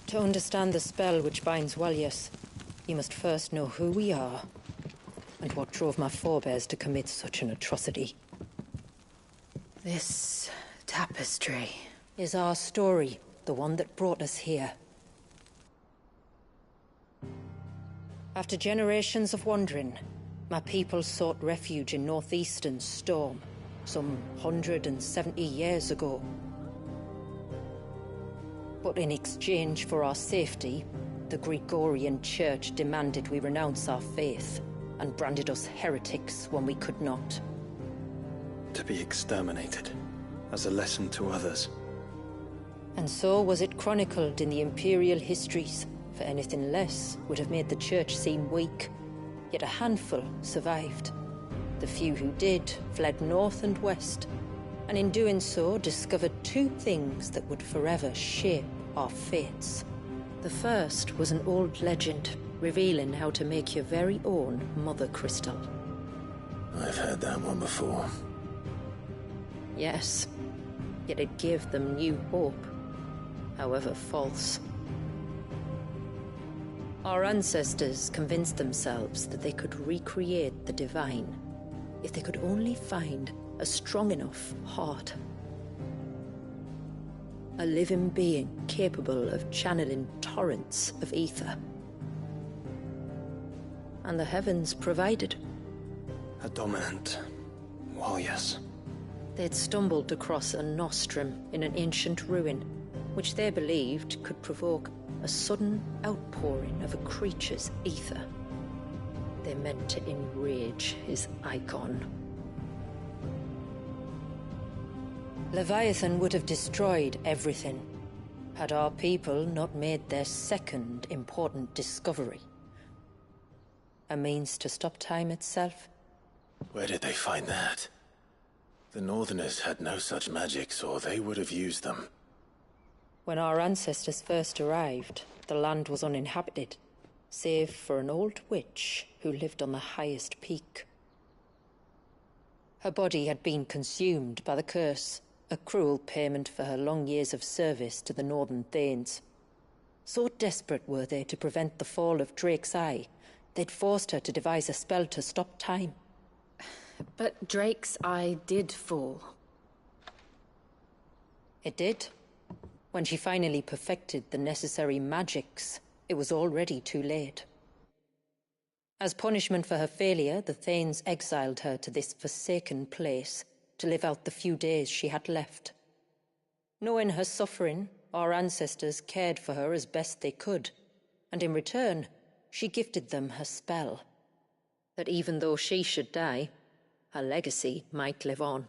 To understand the spell which binds Walyas, you must first know who we are, and what drove my forebears to commit such an atrocity. This tapestry is our story, the one that brought us here. After generations of wandering, my people sought refuge in northeastern Storm, some 170 years ago. But in exchange for our safety, the Gregorian Church demanded we renounce our faith, and branded us heretics when we could not. To be exterminated, as a lesson to others. And so was it chronicled in the imperial histories, for anything less would have made the Church seem weak. Yet a handful survived. The few who did fled north and west, and in doing so discovered two things that would forever shape our fates. The first was an old legend revealing how to make your very own Mother Crystal. I've heard that one before. Yes, yet it gave them new hope, however false. Our ancestors convinced themselves that they could recreate the divine if they could only find a strong enough heart. A living being capable of channeling torrents of ether. And the heavens provided. A dominant Walyas. They'd stumbled across a nostrum in an ancient ruin, which they believed could provoke a sudden outpouring of a creature's ether. They meant to enrage his icon. Leviathan would have destroyed everything, had our people not made their second important discovery. A means to stop time itself. Where did they find that? The Northerners had no such magics, or they would have used them. When our ancestors first arrived, the land was uninhabited, save for an old witch who lived on the highest peak. Her body had been consumed by the curse, a cruel payment for her long years of service to the Northern Thanes. So desperate were they to prevent the fall of Drake's Eye, they'd forced her to devise a spell to stop time. But Drake's Eye did fall. It did. When she finally perfected the necessary magics, it was already too late. As punishment for her failure, the Thanes exiled her to this forsaken place to live out the few days she had left. Knowing her suffering, our ancestors cared for her as best they could, and in return, she gifted them her spell. That even though she should die, her legacy might live on.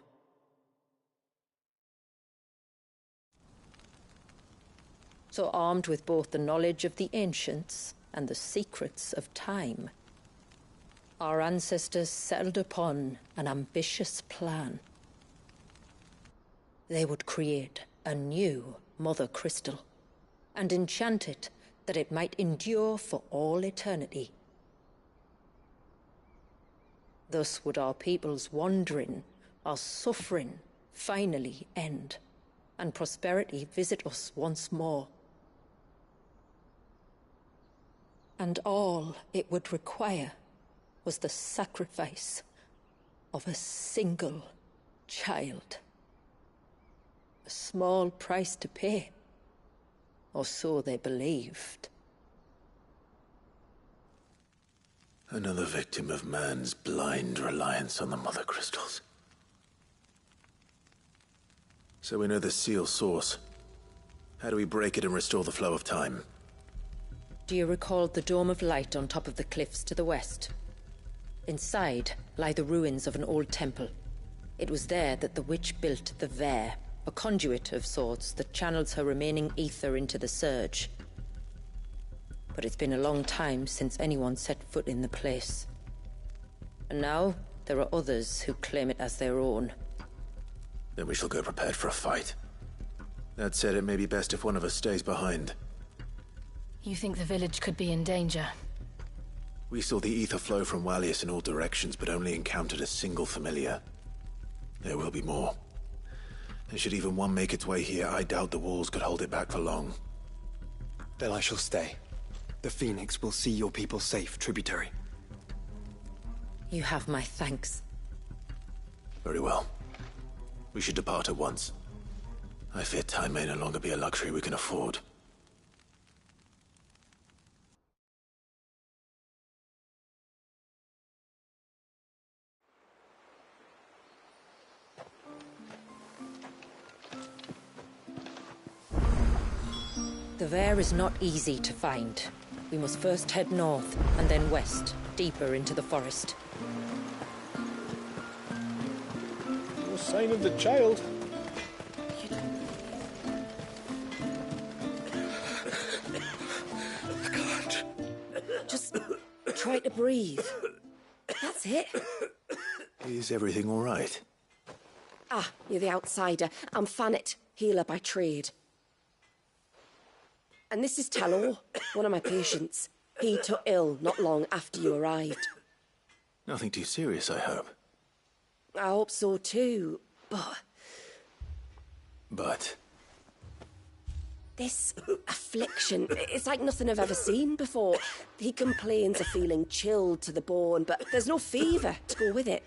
So armed with both the knowledge of the ancients and the secrets of time, our ancestors settled upon an ambitious plan. They would create a new Mother Crystal, and enchant it that it might endure for all eternity. Thus would our people's wandering, our suffering, finally end, and prosperity visit us once more. And all it would require was the sacrifice of a single child. A small price to pay, or so they believed. Another victim of man's blind reliance on the Mother Crystals. So we know the seal source. How do we break it and restore the flow of time? Do you recall the dome of light on top of the cliffs to the west? Inside lie the ruins of an old temple. It was there that the witch built the Vare, a conduit of sorts that channels her remaining ether into the surge. But it's been a long time since anyone set foot in the place. And now, there are others who claim it as their own. Then we shall go prepared for a fight. That said, it may be best if one of us stays behind. You think the village could be in danger? We saw the ether flow from Walyas in all directions, but only encountered a single familiar. There will be more. And should even one make its way here, I doubt the walls could hold it back for long. Then I shall stay. The Phoenix will see your people safe, tributary. You have my thanks. Very well. We should depart at once. I fear time may no longer be a luxury we can afford. The Vare is not easy to find. We must first head north, and then west, deeper into the forest. No sign of the child. I can't. Just try to breathe. That's it. Is everything all right? Ah, you're the outsider. I'm Fannet, healer by trade. And this is Talor, one of my patients. He took ill not long after you arrived. Nothing too serious, I hope. I hope so too, But? This affliction, it's like nothing I've ever seen before. He complains of feeling chilled to the bone, but there's no fever to go with it.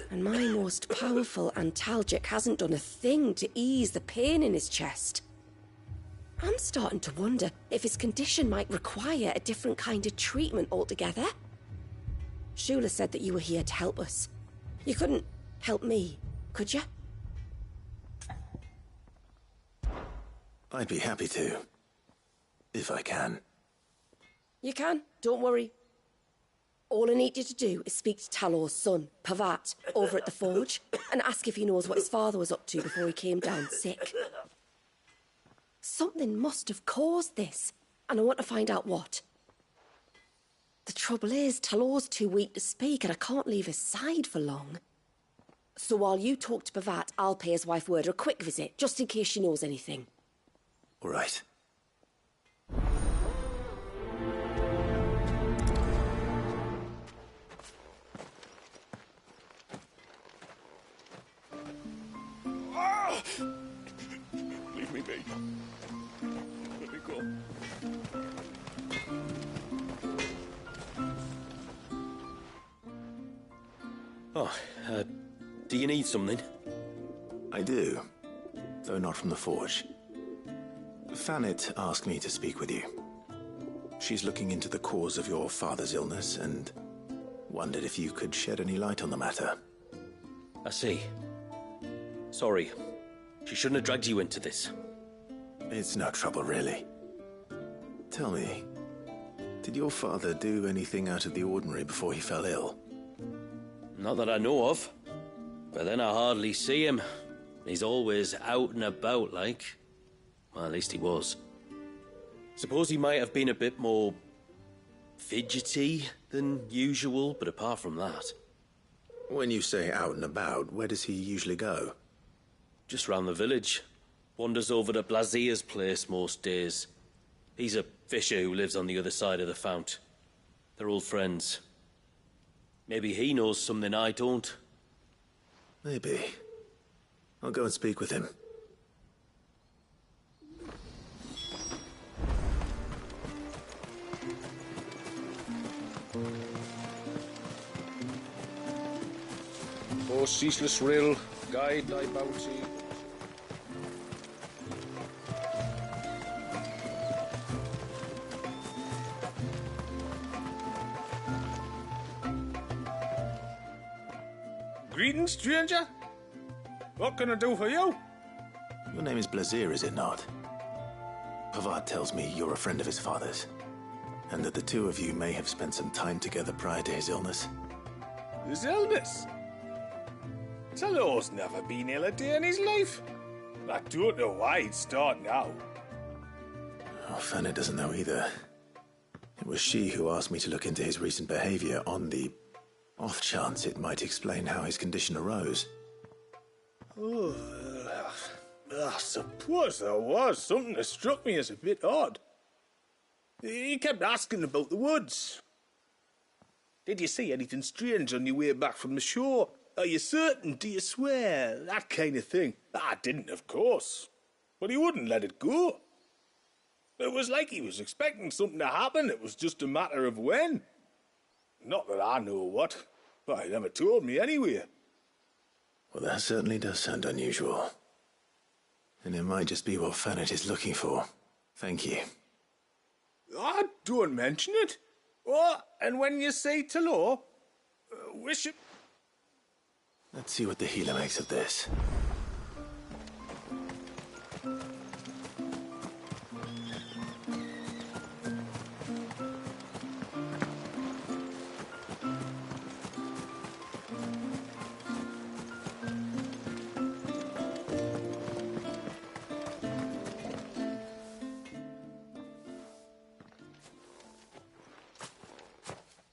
And my most powerful antalgic hasn't done a thing to ease the pain in his chest. I'm starting to wonder if his condition might require a different kind of treatment altogether. Shula said that you were here to help us. You couldn't help me, could you? I'd be happy to. If I can. You can, don't worry. All I need you to do is speak to Talor's son, Pavat, over at the forge, and ask if he knows what his father was up to before he came down sick. Something must have caused this, and I want to find out what. The trouble is, Talor's too weak to speak, and I can't leave his side for long. So while you talk to Pavat, I'll pay his wife word a quick visit, just in case she knows anything. All right. Leave me be. Let me go. Oh, do you need something? I do, though not from the forge. Fannet asked me to speak with you. She's looking into the cause of your father's illness and wondered if you could shed any light on the matter. I see. Sorry. She shouldn't have dragged you into this. It's no trouble, really. Tell me, did your father do anything out of the ordinary before he fell ill? Not that I know of. But then I hardly see him. He's always out and about, like. Well, at least he was. Suppose he might have been a bit more fidgety than usual, but apart from that... When you say out and about, where does he usually go? Just round the village. Wanders over to Blazier's place most days. He's a fisher who lives on the other side of the fount. They're old friends. Maybe he knows something I don't. Maybe. I'll go and speak with him. O ceaseless rill, guide thy bounty. Greetings, stranger. What can I do for you? Your name is Blazier, is it not? Pavad tells me you're a friend of his father's, and that the two of you may have spent some time together prior to his illness. His illness? Talor's never been ill a day in his life. I don't know why he'd start now. Oh, Fanny doesn't know either. It was she who asked me to look into his recent behavior on the off chance it might explain how his condition arose. Oh, I suppose there was something that struck me as a bit odd. He kept asking about the woods. Did you see anything strange on your way back from the shore? Are you certain? Do you swear? That kind of thing. I didn't, of course. But he wouldn't let it go. It was like he was expecting something to happen. It was just a matter of when. Not that I know what, but he never told me anyway. Well, that certainly does sound unusual. And it might just be what Fanet is looking for. Thank you. Ah, don't mention it. Oh, and when you say Talor, wish it... Let's see what the healer makes of this.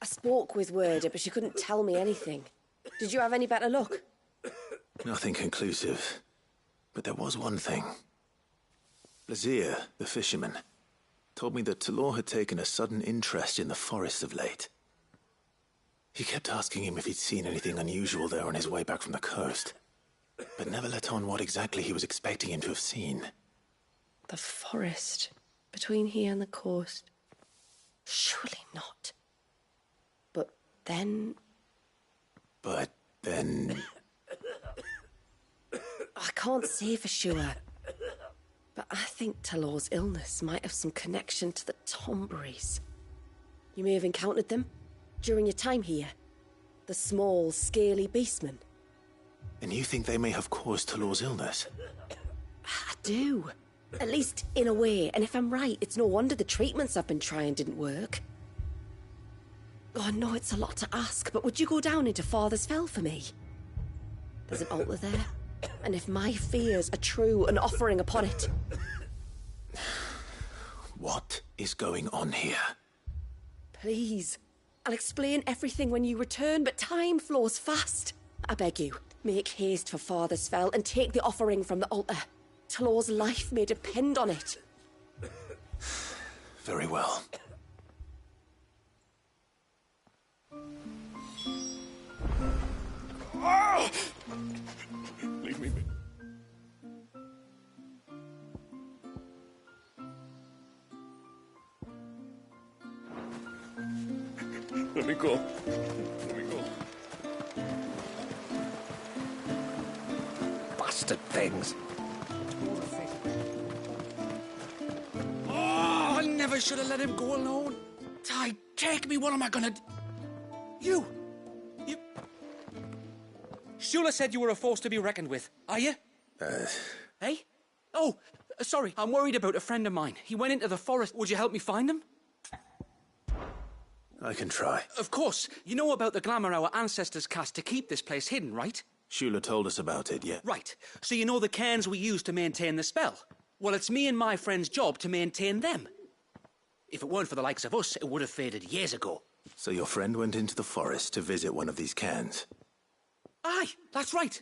I spoke with Werder, but she couldn't tell me anything. Did you have any better luck? Nothing conclusive. But there was one thing. Lazir, the fisherman, told me that Talor had taken a sudden interest in the forest of late. He kept asking him if he'd seen anything unusual there on his way back from the coast, but never let on what exactly he was expecting him to have seen. The forest between here and the coast. Surely not. But then... I can't say for sure. But I think Talor's illness might have some connection to the Tomberries. You may have encountered them during your time here. The small, scaly beastmen. And you think they may have caused Talor's illness? I do. At least in a way. And if I'm right, it's no wonder the treatments I've been trying didn't work. Oh, I know it's a lot to ask, but would you go down into Father's Fell for me? There's an altar there. And if my fears are true, an offering upon it. What is going on here? Please. I'll explain everything when you return, but time flows fast. I beg you, make haste for Father's Fell and take the offering from the altar. Talor's life may depend on it. Very well. Oh! Leave me be. Let me go. Let me go. Bastard things. Oh, I never should have let him go alone. Ty, take me. What am I gonna do? You. Shula said you were a force to be reckoned with. Are you? Hey? Oh, sorry. I'm worried about a friend of mine. He went into the forest. Would you help me find him? I can try. Of course. You know about the glamour our ancestors cast to keep this place hidden, right? Shula told us about it, yeah. Right. So you know the cairns we use to maintain the spell? Well, it's me and my friend's job to maintain them. If it weren't for the likes of us, it would have faded years ago. So your friend went into the forest to visit one of these cairns? Aye, that's right.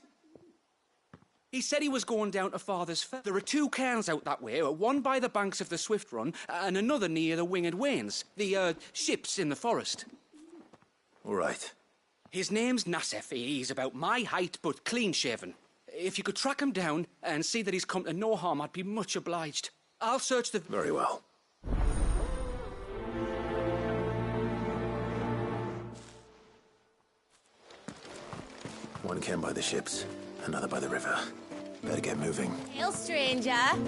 He said he was going down to Father's Fell. There are 2 cairns out that way, one by the banks of the Swift Run, and another near the Winged Wains, the, ships in the forest. All right. His name's Nassef. He's about my height, but clean-shaven. If you could track him down and see that he's come to no harm, I'd be much obliged. I'll search the... Very well. One cairn by the ships, another by the river. Better get moving. Hail, stranger. Are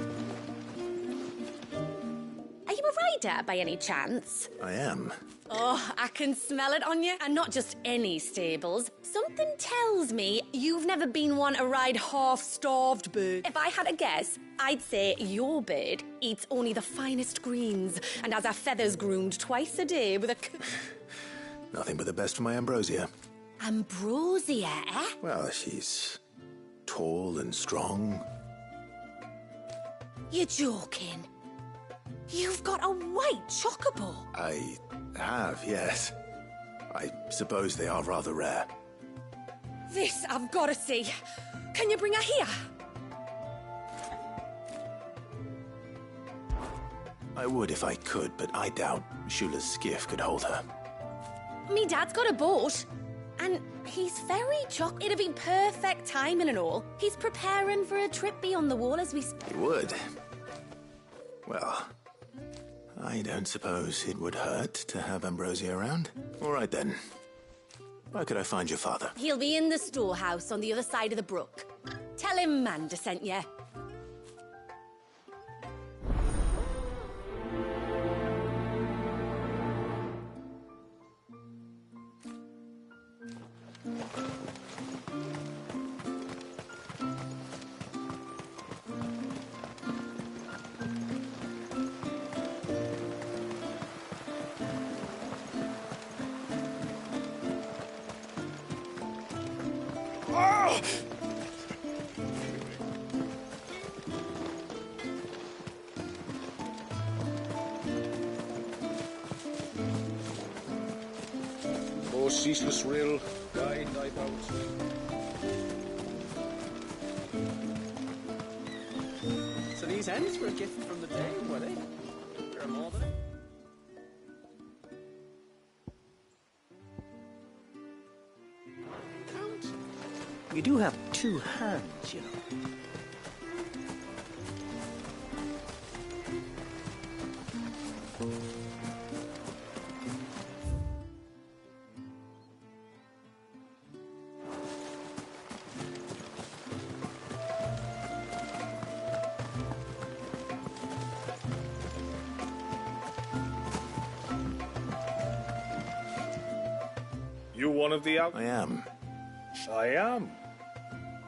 you a rider by any chance? I am. Oh, I can smell it on you. And not just any stables. Something tells me you've never been one to ride half-starved bird. If I had a guess, I'd say your bird eats only the finest greens and has her feathers groomed twice a day with a... Nothing but the best for my Ambrosia. Ambrosia, eh? Well, she's tall and strong. You're joking. You've got a white chocobo. I have, yes. I suppose they are rather rare. This I've got to see. Can you bring her here? I would if I could, but I doubt Shula's skiff could hold her. Me dad's got a boat. And he's very it'd be perfect timing and all. He's preparing for a trip beyond the wall as we... He would. Well, I don't suppose it would hurt to have Ambrosia around. All right then. Where could I find your father? He'll be in the storehouse on the other side of the brook. Tell him Manda sent you. Ceaseless rill, guide thy bout. So these ends were a gift from the day, were they? There are more than it. Count. You do have two hands, you know. You one of the out? I am. I am.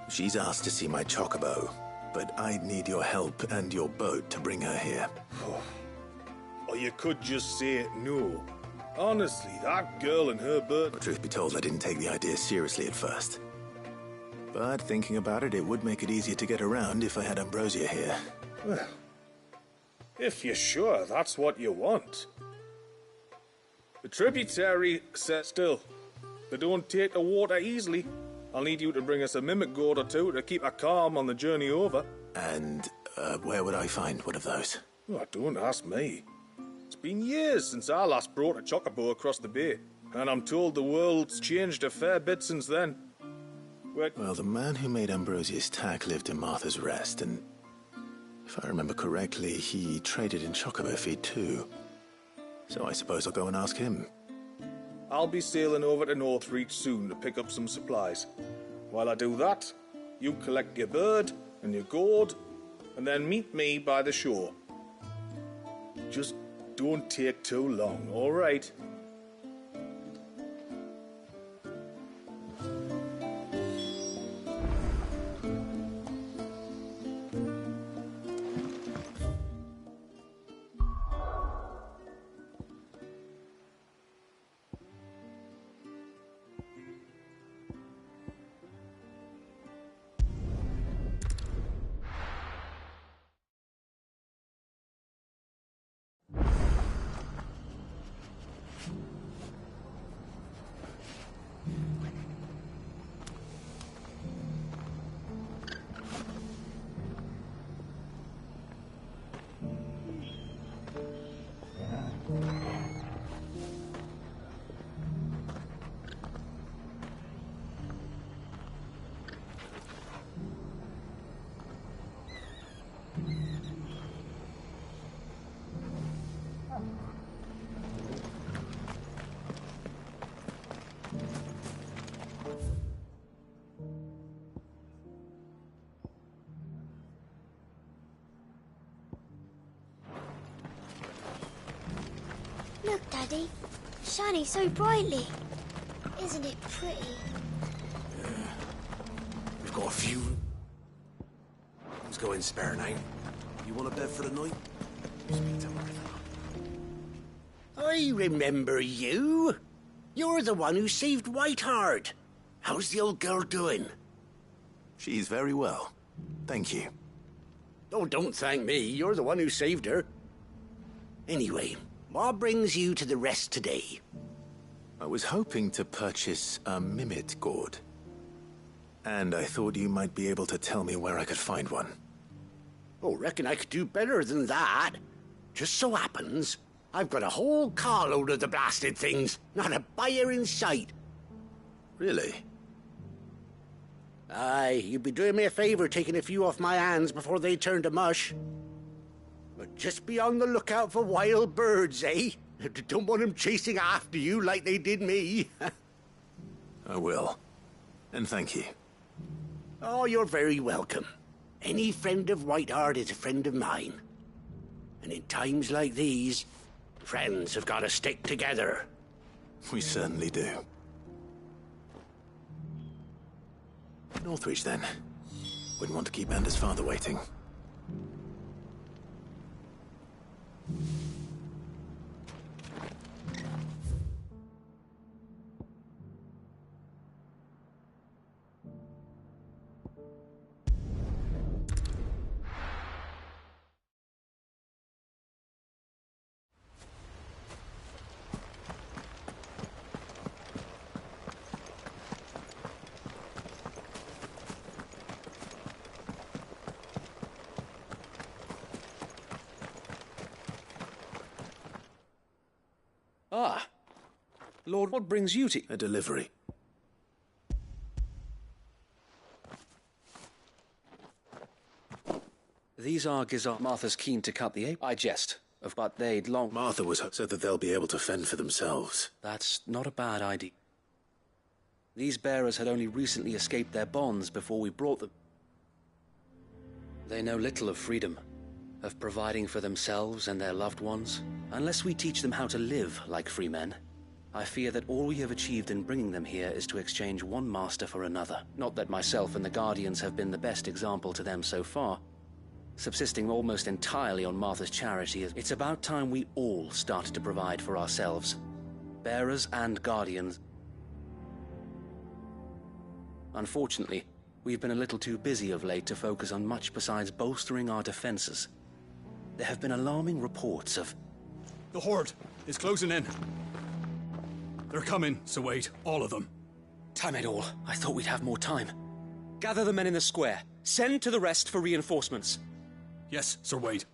She's asked to see my chocobo, but I'd need your help and your boat to bring her here. Or you could just say no. Honestly, that girl and her bird... Well, truth be told, I didn't take the idea seriously at first. But thinking about it, it would make it easier to get around if I had Ambrosia here. Well, if you're sure that's what you want. The tributary set still. They don't take the water easily. I'll need you to bring us a mimic gourd or two to keep her calm on the journey over. And where would I find one of those? Oh, don't ask me. It's been years since I last brought a chocobo across the bay, and I'm told the world's changed a fair bit since then. Well, the man who made Ambrosia's tack lived in Martha's Rest, and if I remember correctly, he traded in chocobo feed too. So I suppose I'll go and ask him. I'll be sailing over to Northreach soon to pick up some supplies. While I do that, you collect your bird and your gourd, and then meet me by the shore. Just don't take too long, all right? Look, Daddy. Shining so brightly. Isn't it pretty? Yeah. We've got a few. Let's go in spare night. You want a bed for the night? Speak to Martha. I remember you. You're the one who saved Whiteheart. How's the old girl doing? She's very well. Thank you. Oh, don't thank me. You're the one who saved her. Anyway, what brings you to the rest today? I was hoping to purchase a mimit gourd. And I thought you might be able to tell me where I could find one. Oh, reckon I could do better than that. Just so happens, I've got a whole carload of the blasted things. Not a buyer in sight. Really? Aye, you'd be doing me a favor taking a few off my hands before they turn to mush. But just be on the lookout for wild birds, eh? Don't want them chasing after you like they did me. I will. And thank you. Oh, you're very welcome. Any friend of Whiteheart is a friend of mine. And in times like these, friends have got to stick together. We certainly do. Northreach, then. Wouldn't want to keep Anders' father waiting. Ah. Lord, what brings you to... A delivery. These are Gizar. Martha's keen to cut the ape. I jest. But they'd long... Martha was so that they'll be able to fend for themselves. That's not a bad idea. These bearers had only recently escaped their bonds before we brought them. They know little of freedom, of providing for themselves and their loved ones. Unless we teach them how to live like free men, I fear that all we have achieved in bringing them here is to exchange one master for another. Not that myself and the Guardians have been the best example to them so far. Subsisting almost entirely on Martha's charity, it's about time we all started to provide for ourselves. Bearers and Guardians. Unfortunately, we've been a little too busy of late to focus on much besides bolstering our defenses. There have been alarming reports of... The Horde is closing in. They're coming, so wait, all of them. Damn it all, I thought we'd have more time. Gather the men in the square. Send to the rest for reinforcements. Yes, Sir Wade.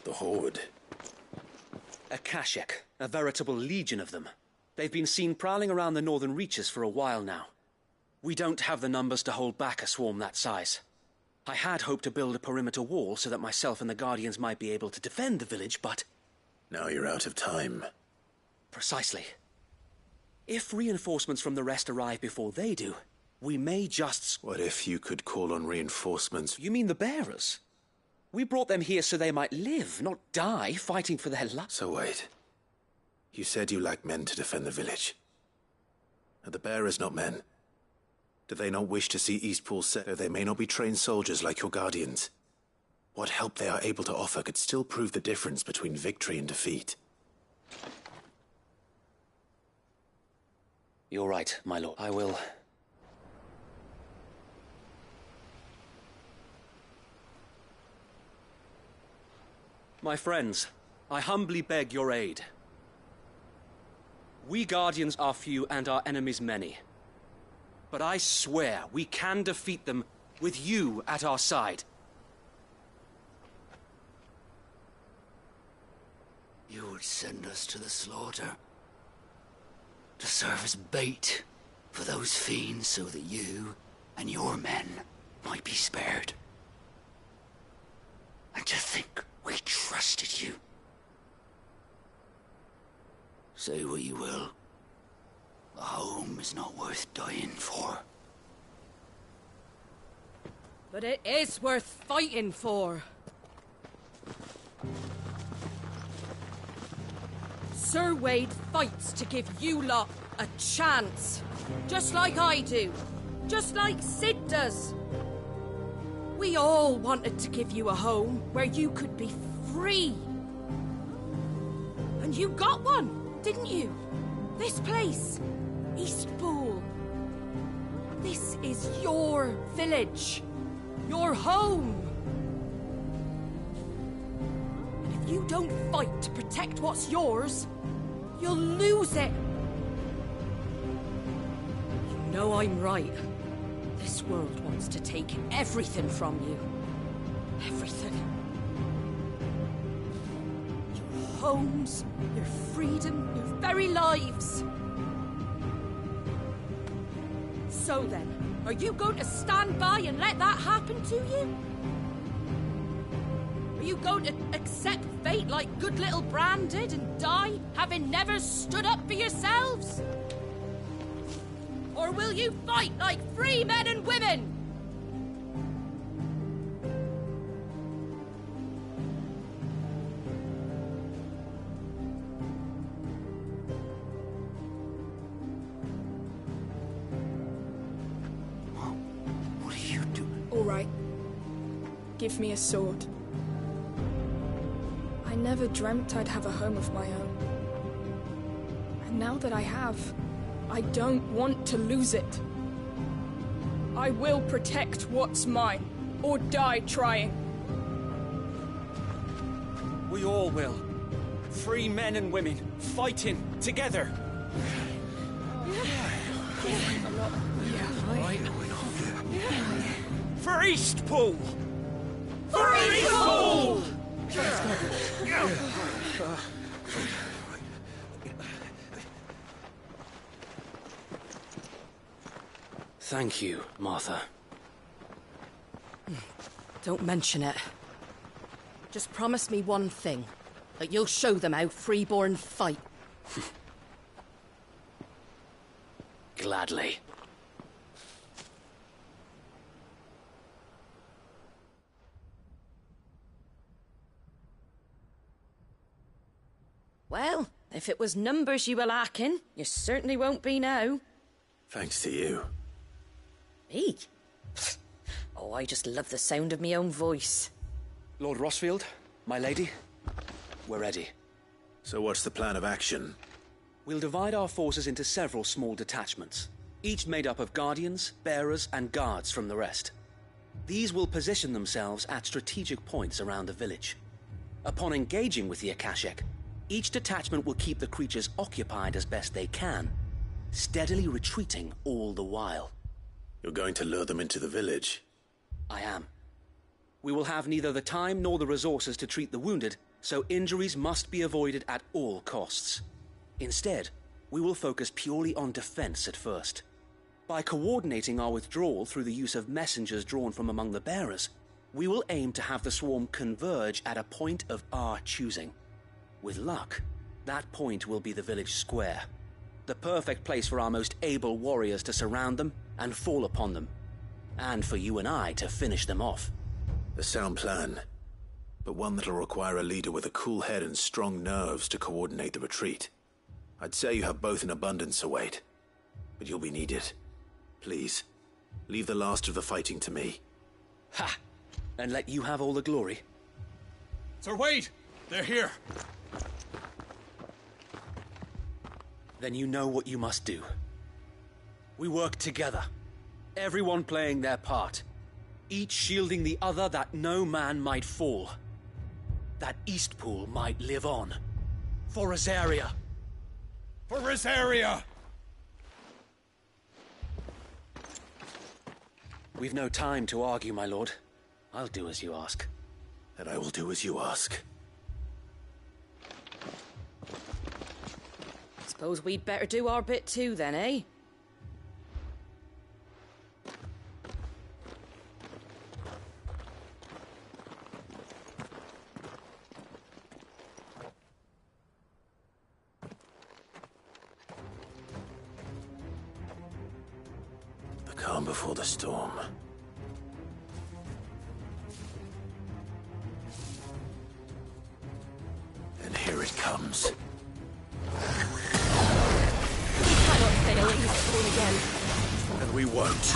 The Horde. A Kashek, a veritable legion of them. They've been seen prowling around the northern reaches for a while now. We don't have the numbers to hold back a swarm that size. I had hoped to build a perimeter wall so that myself and the Guardians might be able to defend the village, but... Now you're out of time. Precisely. If reinforcements from the rest arrive before they do, we may just... What if you could call on reinforcements? You mean the bearers? We brought them here so they might live, not die, fighting for their lives. So wait. You said you lack men to defend the village. Are the bearers not men? Do they not wish to see Eastpool set, though they may not be trained soldiers like your Guardians? What help they are able to offer could still prove the difference between victory and defeat. You're right, my lord. I will... My friends, I humbly beg your aid. We Guardians are few and our enemies many. But I swear we can defeat them with you at our side. You would send us to the slaughter, to serve as bait for those fiends so that you and your men might be spared. And to think we trusted you. Say what you will, a home is not worth dying for. But it is worth fighting for. Sir Wade fights to give you lot a chance. Just like I do. Just like Sid does. We all wanted to give you a home where you could be free. And you got one, didn't you? This place, Eastpool. This is your village. Your home. And if you don't fight to protect what's yours, you'll lose it. You know I'm right. This world wants to take everything from you. Everything. Your homes, your freedom, your very lives. So then, are you going to stand by and let that happen to you? you going to accept fate like good little Bran did and die, having never stood up for yourselves? Or will you fight like free men and women? What are you doing? All right. Give me a sword. I never dreamt I'd have a home of my own. And now that I have, I don't want to lose it. I will protect what's mine, or die trying. We all will. Free men and women, fighting together. For Eastpool! For Eastpool! Thank you, Martha. Don't mention it. Just promise me one thing. That you'll show them how freeborn fight. Gladly. Well, if it was numbers you were lacking, you certainly won't be now. Thanks to you. Me? Oh, I just love the sound of my own voice. Lord Rossfield, my lady, we're ready. So what's the plan of action? We'll divide our forces into several small detachments, each made up of guardians, bearers, and guards from the rest. These will position themselves at strategic points around the village. Upon engaging with the Akashek, each detachment will keep the creatures occupied as best they can, steadily retreating all the while. You're going to lure them into the village? I am. We will have neither the time nor the resources to treat the wounded, so injuries must be avoided at all costs. Instead, we will focus purely on defense at first. By coordinating our withdrawal through the use of messengers drawn from among the bearers, we will aim to have the swarm converge at a point of our choosing. With luck, that point will be the village square, the perfect place for our most able warriors to surround them and fall upon them, and for you and I to finish them off. A sound plan, but one that'll require a leader with a cool head and strong nerves to coordinate the retreat. I'd say you have both in abundance, Await, but you'll be needed. Please, leave the last of the fighting to me. Ha! And let you have all the glory. Sir Wade! They're here! Then you know what you must do. We work together, everyone playing their part, each shielding the other that no man might fall, that Eastpool might live on. For Rosaria! For Rosaria! We've no time to argue, my lord. I'll do as you ask. And I will do as you ask. Suppose we'd better do our bit too then, eh? The calm before the storm. And here it comes. Again. And we won't.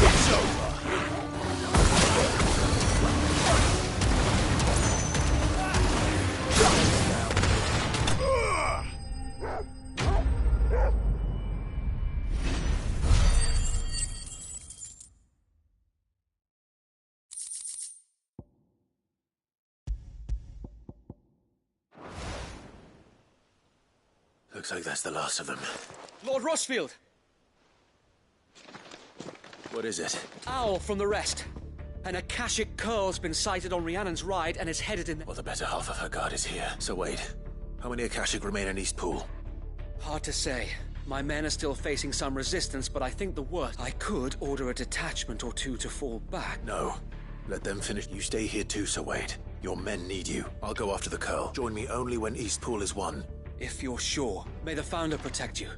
It's over. Looks like that's the last of them. Lord Rossfield! What is it? Owl from the rest. An Akashic curl's been sighted on Rhiannon's ride and is headed in the... Well, the better half of her guard is here. So wait, how many Akashic remain in East Pool? Hard to say. My men are still facing some resistance, but I think the worst... I could order a detachment or two to fall back. No. Let them finish. You stay here too, Sir Wade. Your men need you. I'll go after the curl. Join me only when East Pool is won. If you're sure. May the Founder protect you.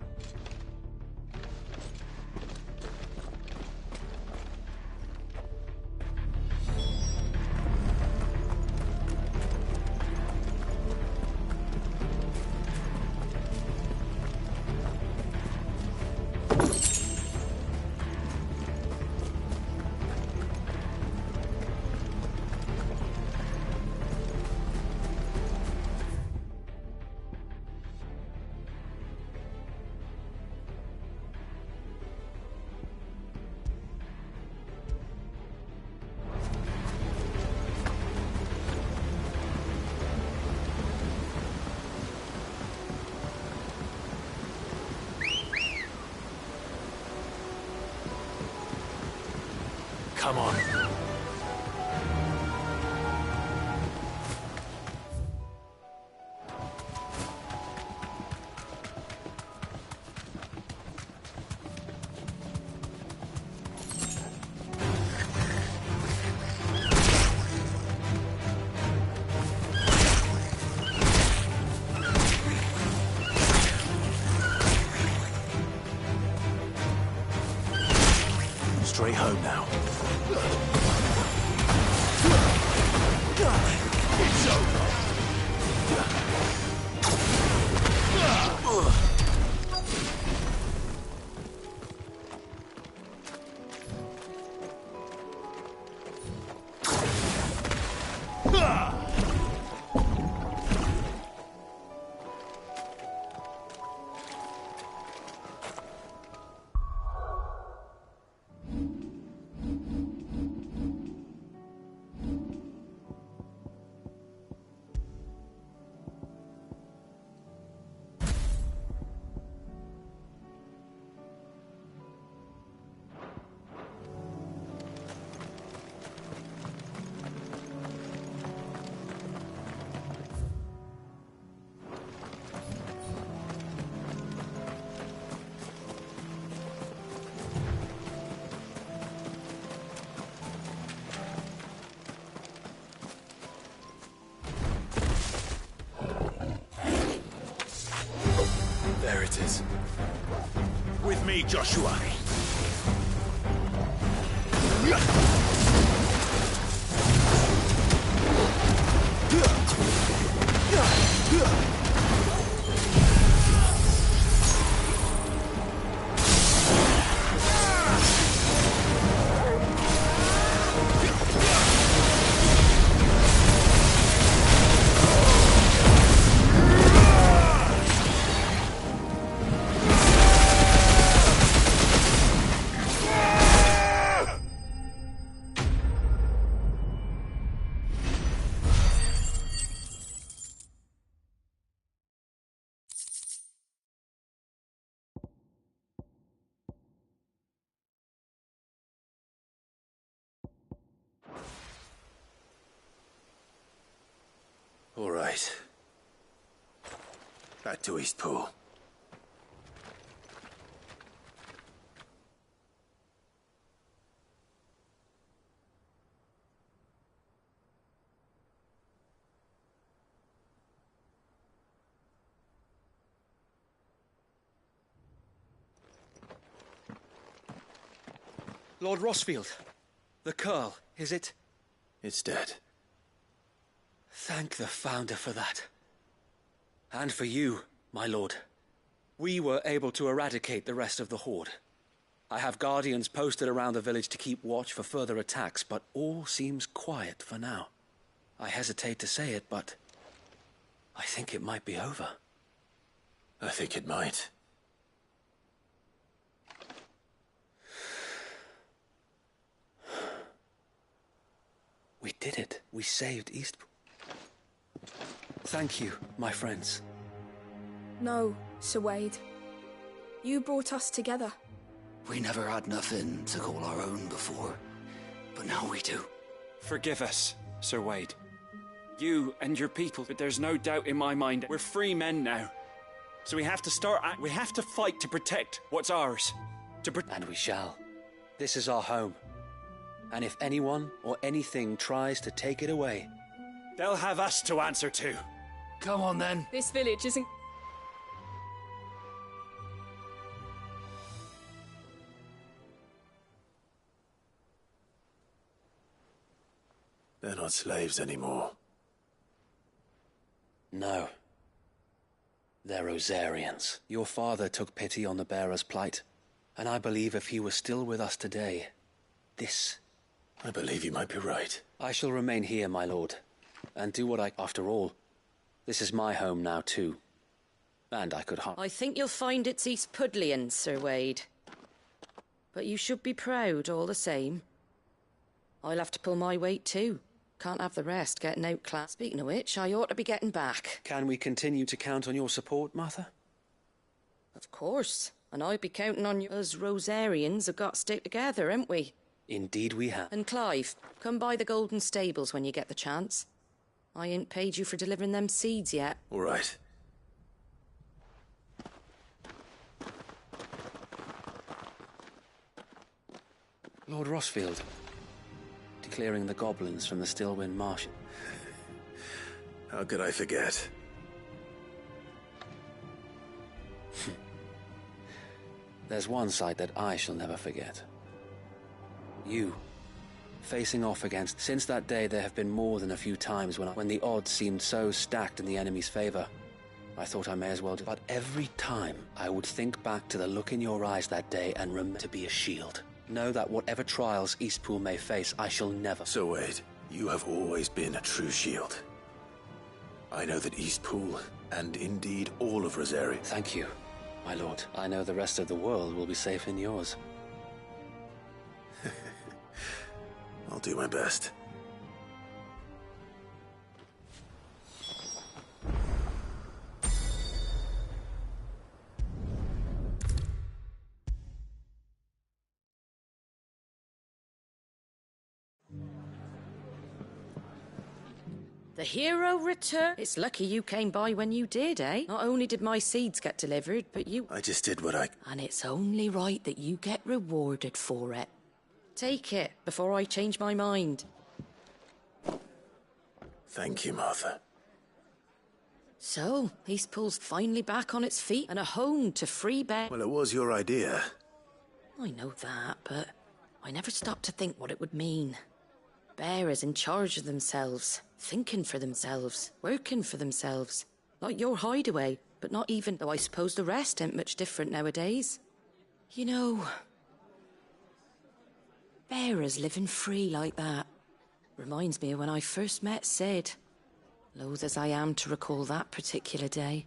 Come on. Straight home now. It's over. There it is. With me, Joshua. All right. Back to East Pool. Lord Rossfield, the curl, is it? It's dead. Thank the Founder for that. And for you, my lord. We were able to eradicate the rest of the Horde. I have guardians posted around the village to keep watch for further attacks, but all seems quiet for now. I hesitate to say it, but I think it might be over. I think it might. We did it. We saved Eastpool. Thank you, my friends. No, Sir Wade. You brought us together. We never had nothing to call our own before, but now we do. Forgive us, Sir Wade. You and your people, but there's no doubt in my mind we're free men now. So we have to fight to protect what's ours. And we shall. This is our home. And if anyone or anything tries to take it away, they'll have us to answer to. Come on then. This village isn't... They're not slaves anymore. No. They're Rosarians. Your father took pity on the bearer's plight, and I believe if he were still with us today, this... I believe you might be right. I shall remain here, my lord, and do what I... After all, this is my home now too. And I could I think you'll find it's East Pudlian, Sir Wade. But you should be proud all the same. I'll have to pull my weight too. Can't have the rest getting outclassed. Speaking of which, I ought to be getting back. Can we continue to count on your support, Martha? Of course. And I'd be counting on you. Us Rosarians have got to stick together, haven't we? Indeed we have. And Clive, come by the Golden Stables when you get the chance. I ain't paid you for delivering them seeds yet. All right. Lord Rossfield, declaring the goblins from the Stillwind Marsh. How could I forget? There's one sight that I shall never forget. You, facing off against... Since that day, there have been more than a few times when the odds seemed so stacked in the enemy's favor. I thought I may as well do... But every time, I would think back to the look in your eyes that day and remember to be a shield. Know that whatever trials Eastpool may face, I shall never... So Wade, you have always been a true shield. I know that Eastpool, and indeed all of Rosaria... Thank you, my lord. I know the rest of the world will be safe in yours. I'll do my best. The hero return. It's lucky you came by when you did, eh? Not only did my seeds get delivered, but you... I just did what I... And it's only right that you get rewarded for it. Take it, before I change my mind. Thank you, Martha. So, Eastpool's finally back on its feet and a home to free bear... Well, it was your idea. I know that, but I never stopped to think what it would mean. Bearers in charge of themselves, thinking for themselves, working for themselves. Like your hideaway, but not even, though I suppose the rest ain't much different nowadays. You know... bearers living free like that. Reminds me of when I first met Sid. Loath as I am to recall that particular day.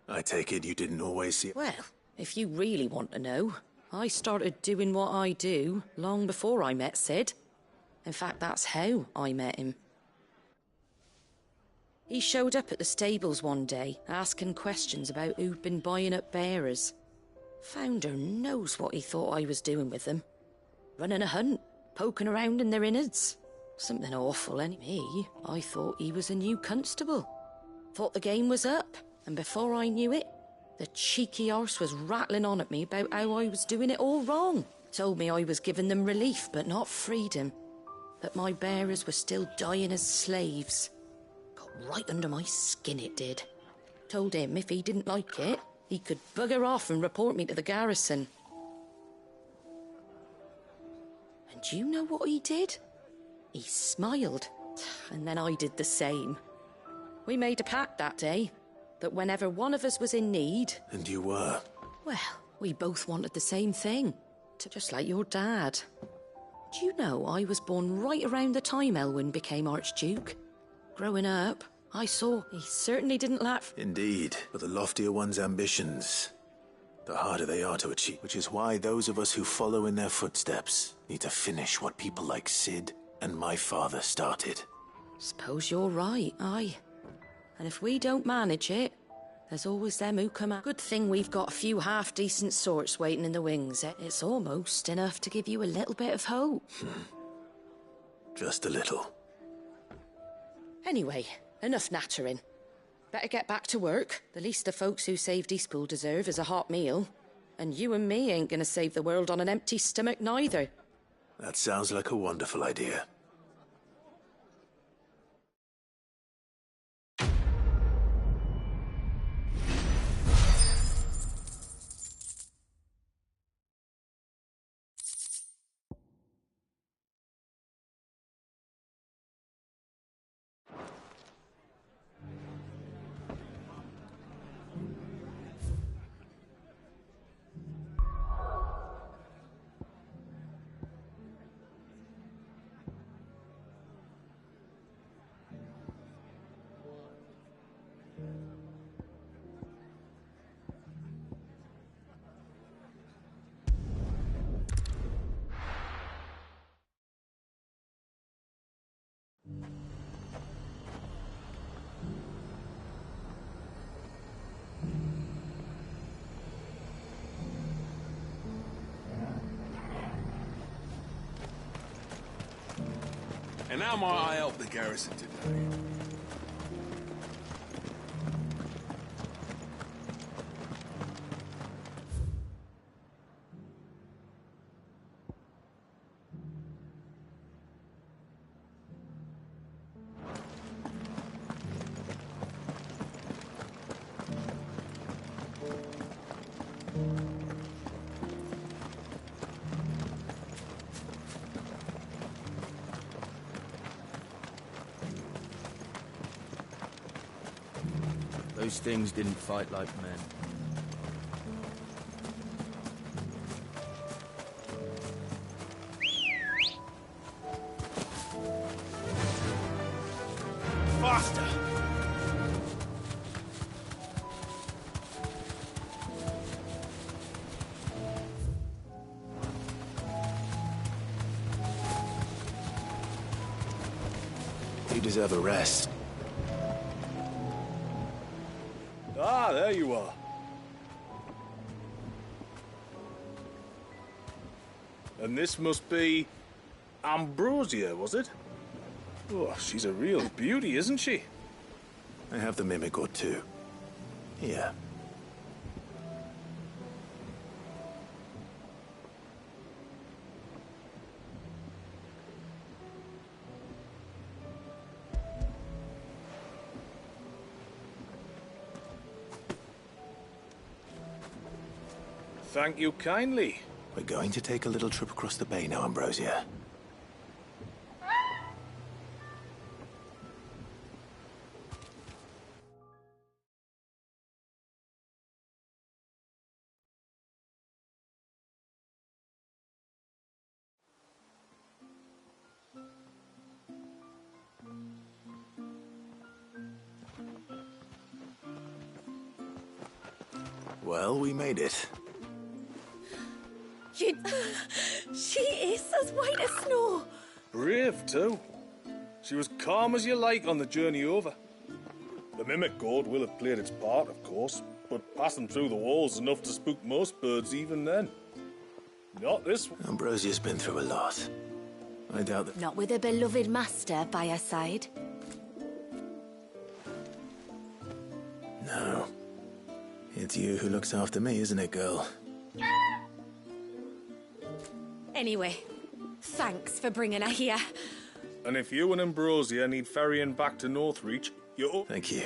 I take it you didn't always see... Well, if you really want to know, I started doing what I do long before I met Sid. In fact, that's how I met him. He showed up at the stables one day, asking questions about who'd been buying up bearers. Founder knows what he thought I was doing with them. Running a hunt, poking around in their innards. Something awful, me. I thought he was a new constable. Thought the game was up, and before I knew it, the cheeky arse was rattling on at me about how I was doing it all wrong. Told me I was giving them relief, but not freedom. That my bearers were still dying as slaves. Got right under my skin, it did. Told him if he didn't like it, he could bugger off and report me to the garrison. And do you know what he did? He smiled, and then I did the same. We made a pact that day. that whenever one of us was in need... And you were? Well, we both wanted the same thing. Just like your dad. Do you know I was born right around the time Elwyn became Archduke? Growing up, I saw he certainly didn't lack... Indeed, but the loftier one's ambitions, the harder they are to achieve. Which is why those of us who follow in their footsteps need to finish what people like Sid and my father started. Suppose you're right, aye. And if we don't manage it, there's always them who come out. Good thing we've got a few half-decent sorts waiting in the wings. It's almost enough to give you a little bit of hope. Just a little. Anyway, enough nattering. Better get back to work. The least the folks who saved Eastpool deserve is a hot meal. And you and me ain't gonna save the world on an empty stomach neither. That sounds like a wonderful idea. And how might I help the garrison today? Those things didn't fight like men. Faster! You deserve a rest. Ah, there you are. And this must be Ambrosia, was it? Oh, she's a real beauty, isn't she? I have the mimic or two. Here. Thank you kindly. We're going to take a little trip across the bay now, Ambrosia. Well, we made it. She is as white as snow. Brave, too. She was calm as you like on the journey over. The mimic gourd will have played its part, of course, but passing through the walls enough to spook most birds even then. Not this one. Ambrosia's been through a lot. I doubt that... Not with a beloved master by her side. No. It's you who looks after me, isn't it, girl? Anyway, thanks for bringing her here. And if you and Ambrosia need ferrying back to Northreach, you're... Thank you.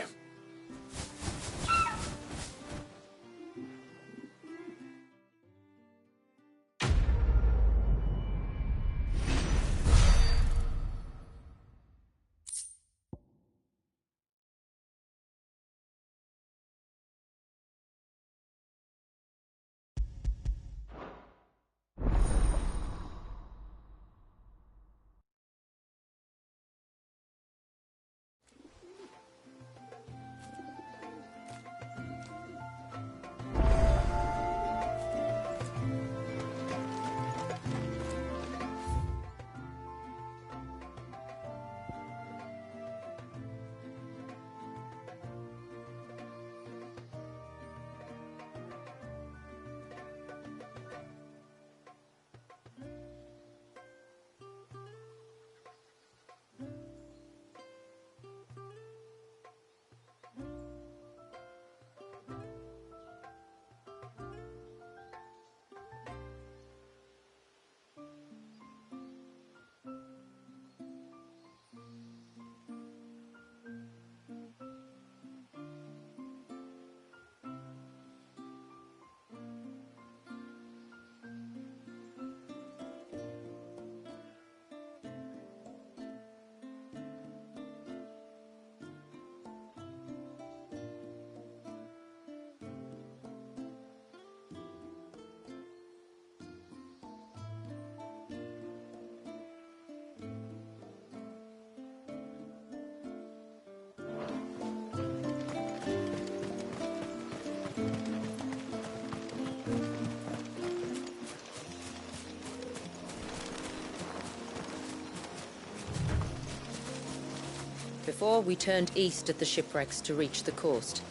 Before, we turned east at the shipwrecks to reach the coast.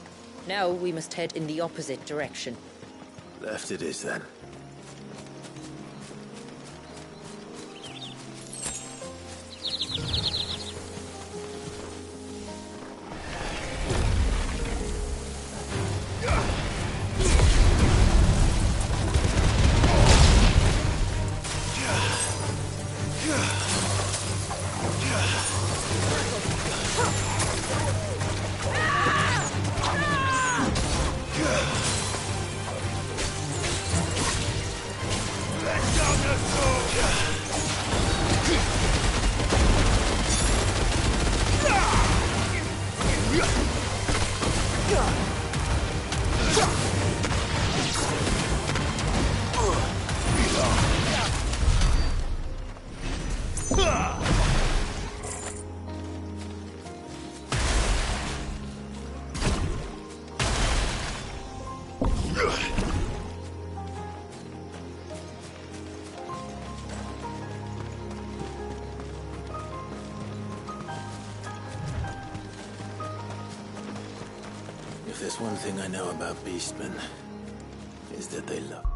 Now we must head in the opposite direction. Left it is, then. If there's one thing I know about beastmen, is that they love...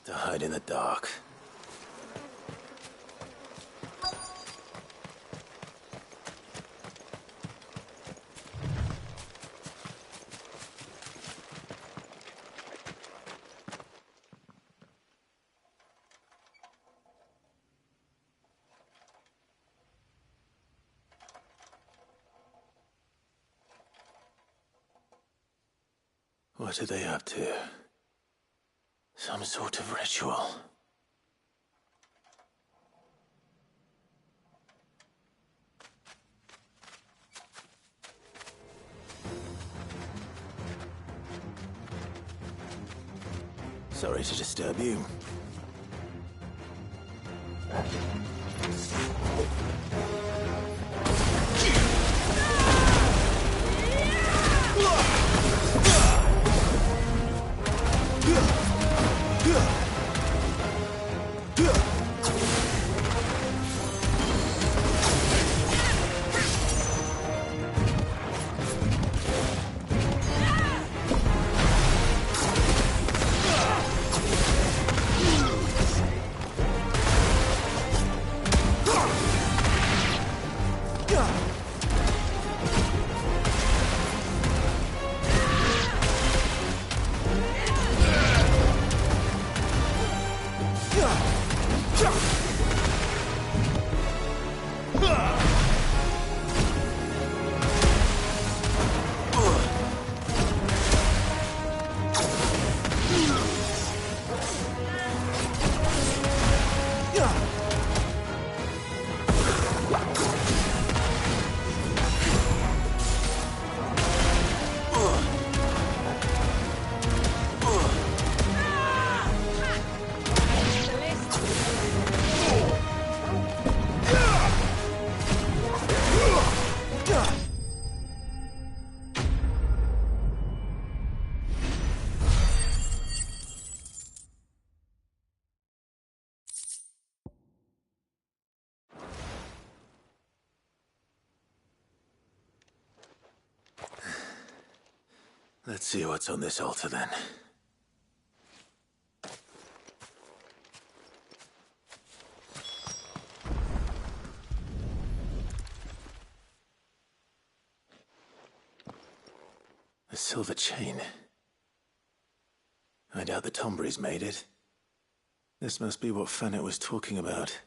To hide in the dark. What are they up to? Some sort of ritual. Sorry to disturb you. Let's see what's on this altar, then. A silver chain. I doubt the Tombries made it. This must be what Fanet was talking about.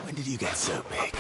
When did you get so big?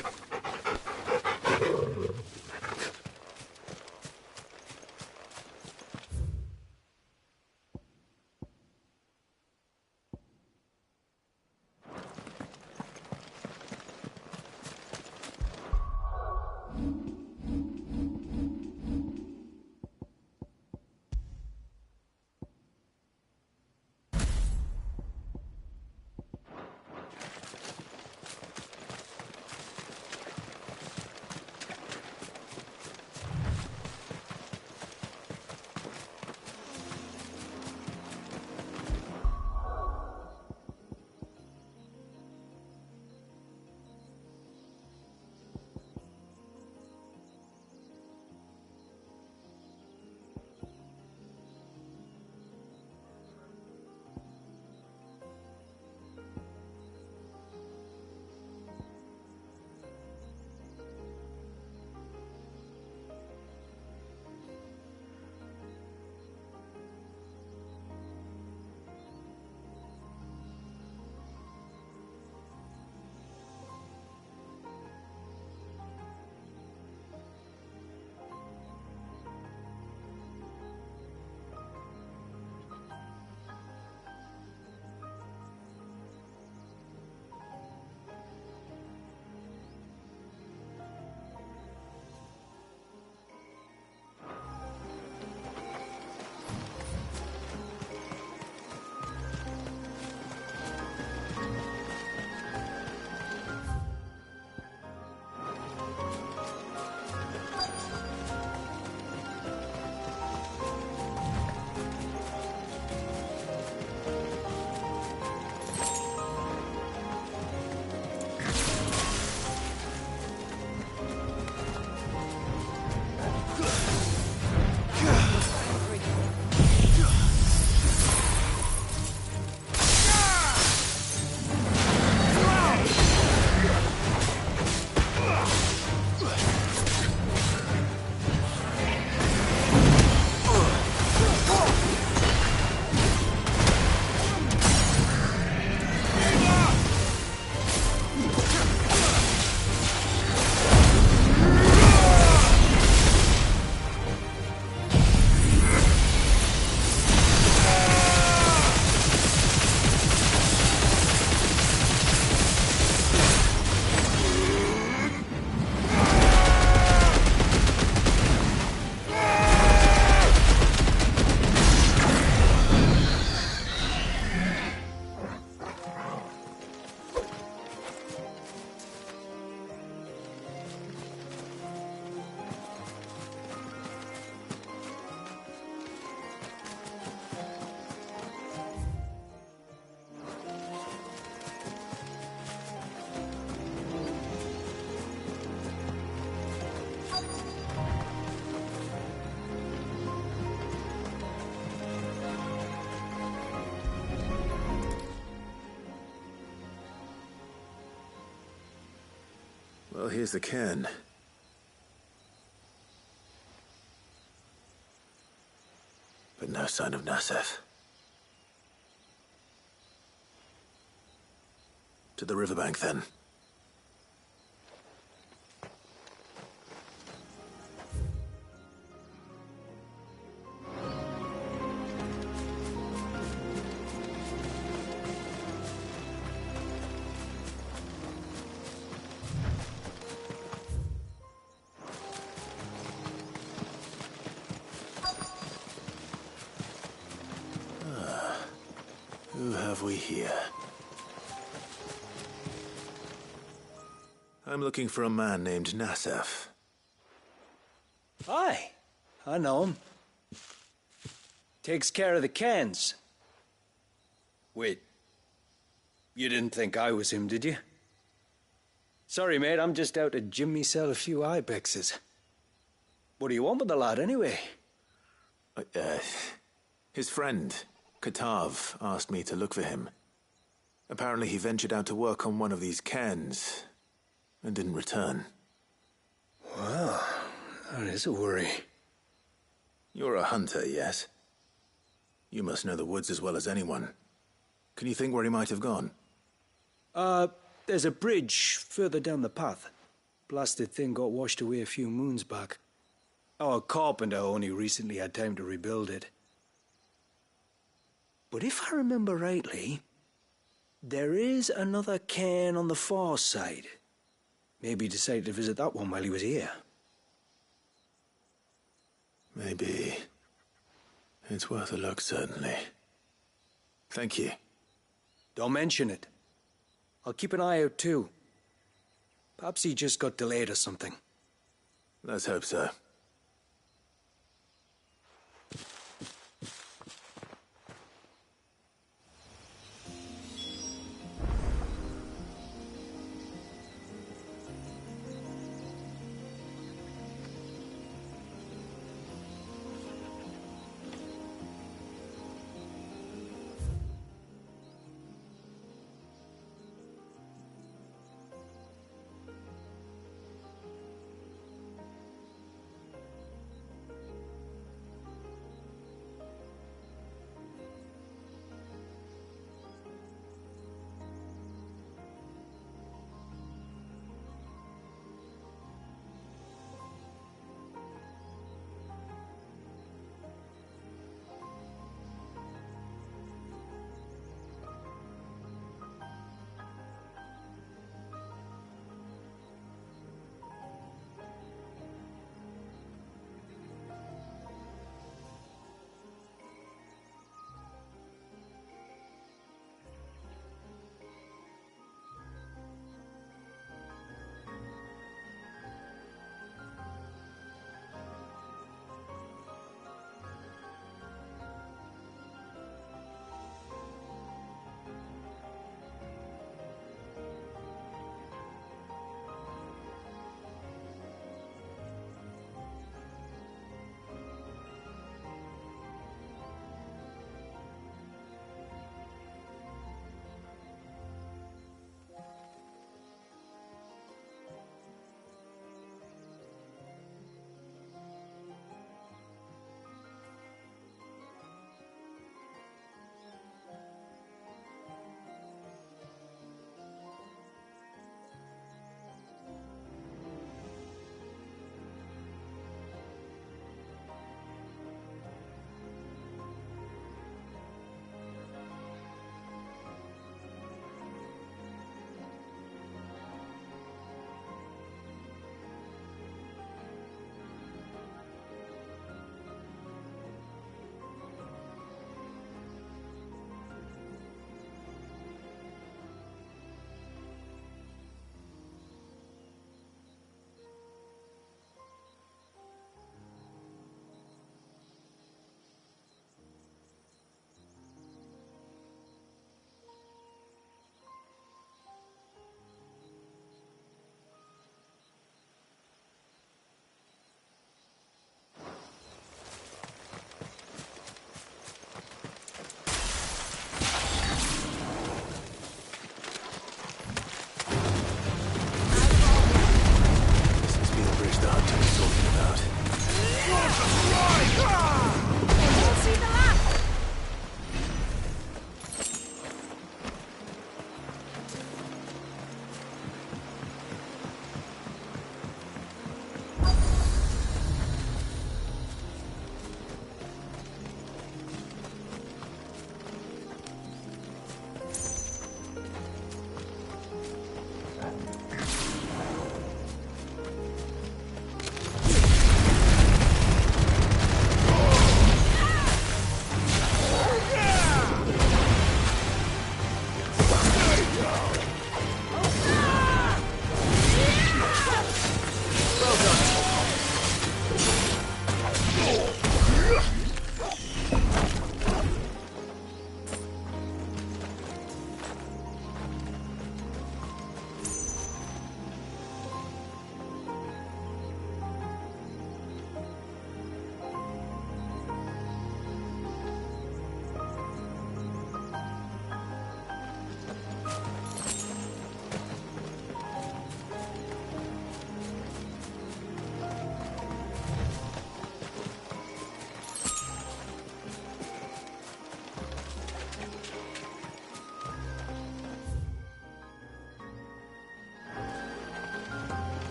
Well, here's the cairn. But no sign of Nasef. To the riverbank, then. Who have we here? I'm looking for a man named Nasef. Aye, I know him. Takes care of the cans. Wait, you didn't think I was him, did you? Sorry, mate, I'm just out to gym myself a few ibexes. What do you want with the lad, anyway? His friend, Katav, asked me to look for him. Apparently he ventured out to work on one of these cairns and didn't return. Well, that is a worry. You're a hunter, yes? You must know the woods as well as anyone. Can you think where he might have gone? There's a bridge further down the path. Blasted thing got washed away a few moons back. Our carpenter only recently had time to rebuild it. But if I remember rightly, there is another cairn on the far side. Maybe he decided to visit that one while he was here. Maybe. It's worth a look, certainly. Thank you. Don't mention it. I'll keep an eye out too. Perhaps he just got delayed or something. Let's hope so.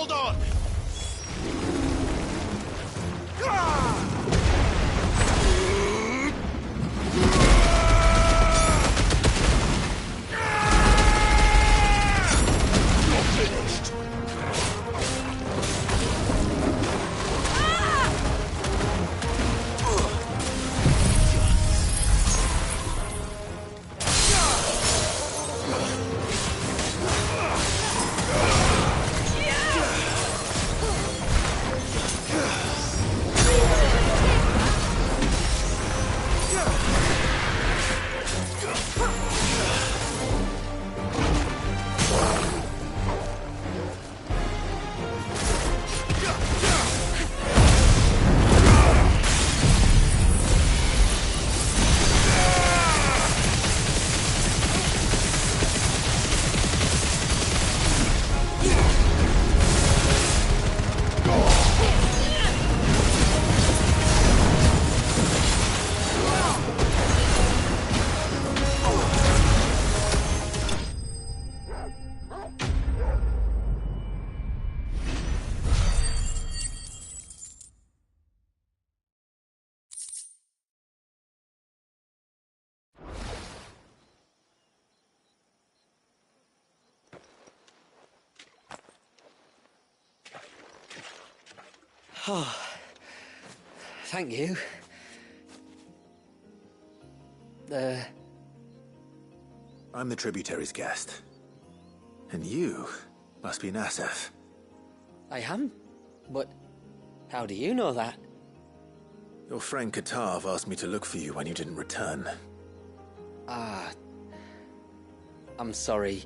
Hold on! You're finished. Oh, thank you. I'm the tributary's guest. And you must be Nassef. I am? But how do you know that? Your friend Katav asked me to look for you when you didn't return. Ah, I'm sorry.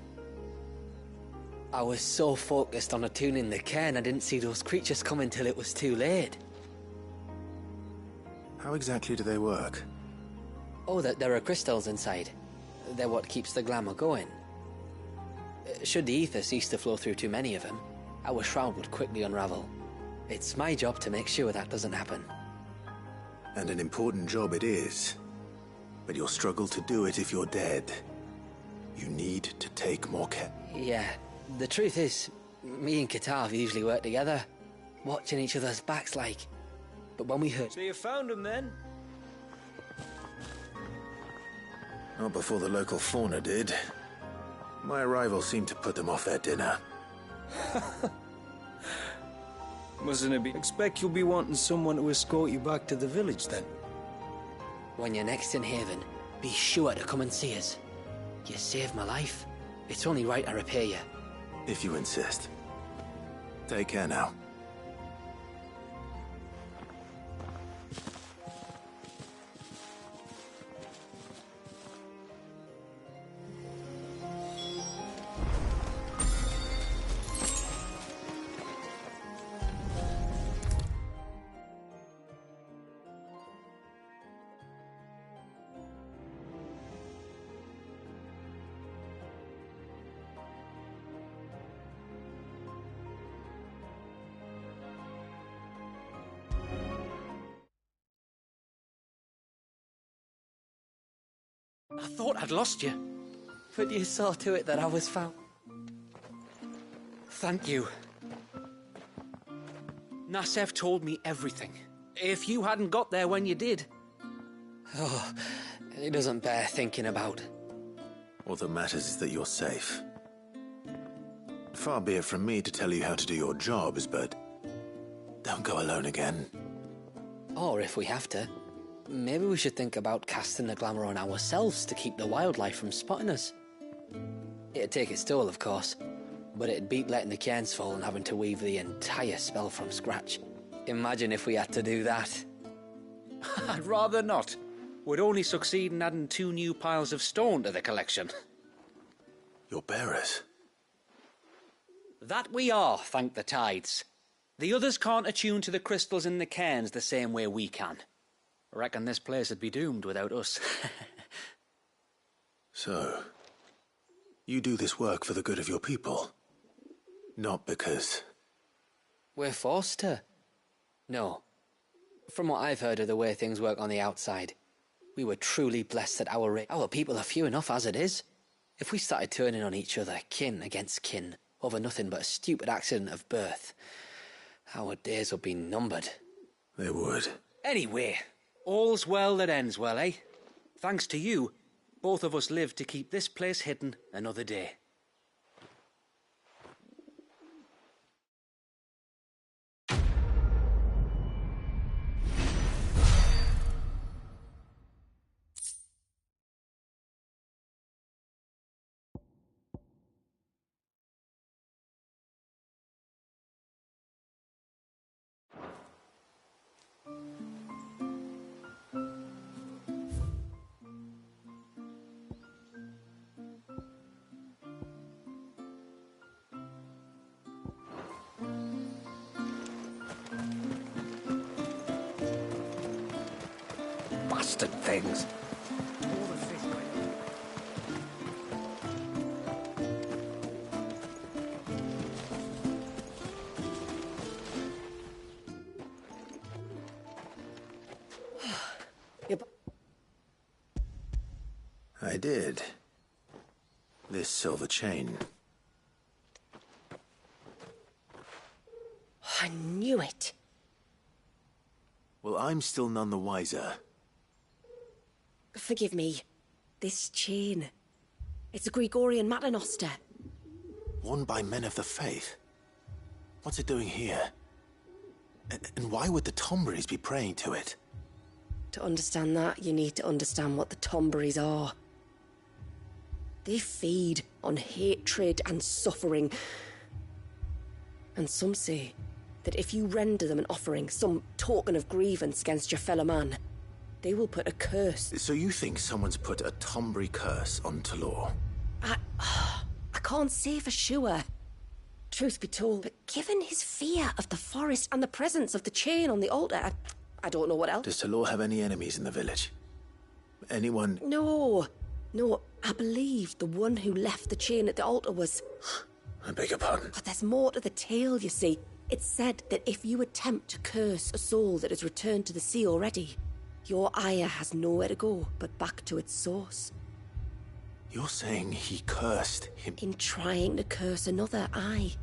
I was so focused on attuning the cairn, I didn't see those creatures come until it was too late. How exactly do they work? Oh, there are crystals inside. They're what keeps the glamour going. Should the ether cease to flow through too many of them, our shroud would quickly unravel. It's my job to make sure that doesn't happen. And an important job it is. But you'll struggle to do it if you're dead. You need to take more care. Yeah, the truth is, me and Katav usually work together, watching each other's backs like. But when we heard... So you found him then? Not before the local fauna did. My arrival seemed to put them off their dinner. Mustn't it be? Expect you'll be wanting someone to escort you back to the village then. When you're next in Haven, be sure to come and see us. You saved my life. It's only right I repay you. If you insist. Take care now. I thought I'd lost you. But you saw to it that I was found. Thank you. Nassef told me everything. If you hadn't got there when you did... Oh, it doesn't bear thinking about. All that matters is that you're safe. Far be it from me to tell you how to do your jobs, but don't go alone again. Or if we have to, maybe we should think about casting the glamour on ourselves to keep the wildlife from spotting us. It'd take its toll, of course, but it'd beat letting the cairns fall and having to weave the entire spell from scratch. Imagine if we had to do that. I'd rather not. We'd only succeed in adding 2 new piles of stone to the collection. Your bearers? That we are, thank the tides. The others can't attune to the crystals in the cairns the same way we can. I reckon this place would be doomed without us. So, you do this work for the good of your people? Not because... We're forced to. No. From what I've heard of the way things work on the outside, we were truly blessed that our people are few enough as it is. If we started turning on each other, kin against kin, over nothing but a stupid accident of birth, our days would be numbered. They would. Anyway, all's well that ends well, eh? Thanks to you, both of us lived to keep this place hidden another day. Bastard things. I did. This silver chain. I knew it. Well, I'm still none the wiser. Forgive me. This chain. It's a Gregorian Maternoster. Worn by men of the faith. What's it doing here? And why would the Tomberries be praying to it? To understand that, you need to understand what the Tomberries are. They feed on hatred and suffering. And some say that if you render them an offering, some token of grievance against your fellow man, they will put a curse. So you think someone's put a Tombury curse on Talor? I can't say for sure. Truth be told, but given his fear of the forest and the presence of the chain on the altar, I don't know what else. Does Talor have any enemies in the village? Anyone? No, I believe the one who left the chain at the altar was... I beg your pardon? But there's more to the tale, you see. It's said that if you attempt to curse a soul that has returned to the sea already, your ire has nowhere to go but back to its source. You're saying he cursed him? In trying to curse another, aye.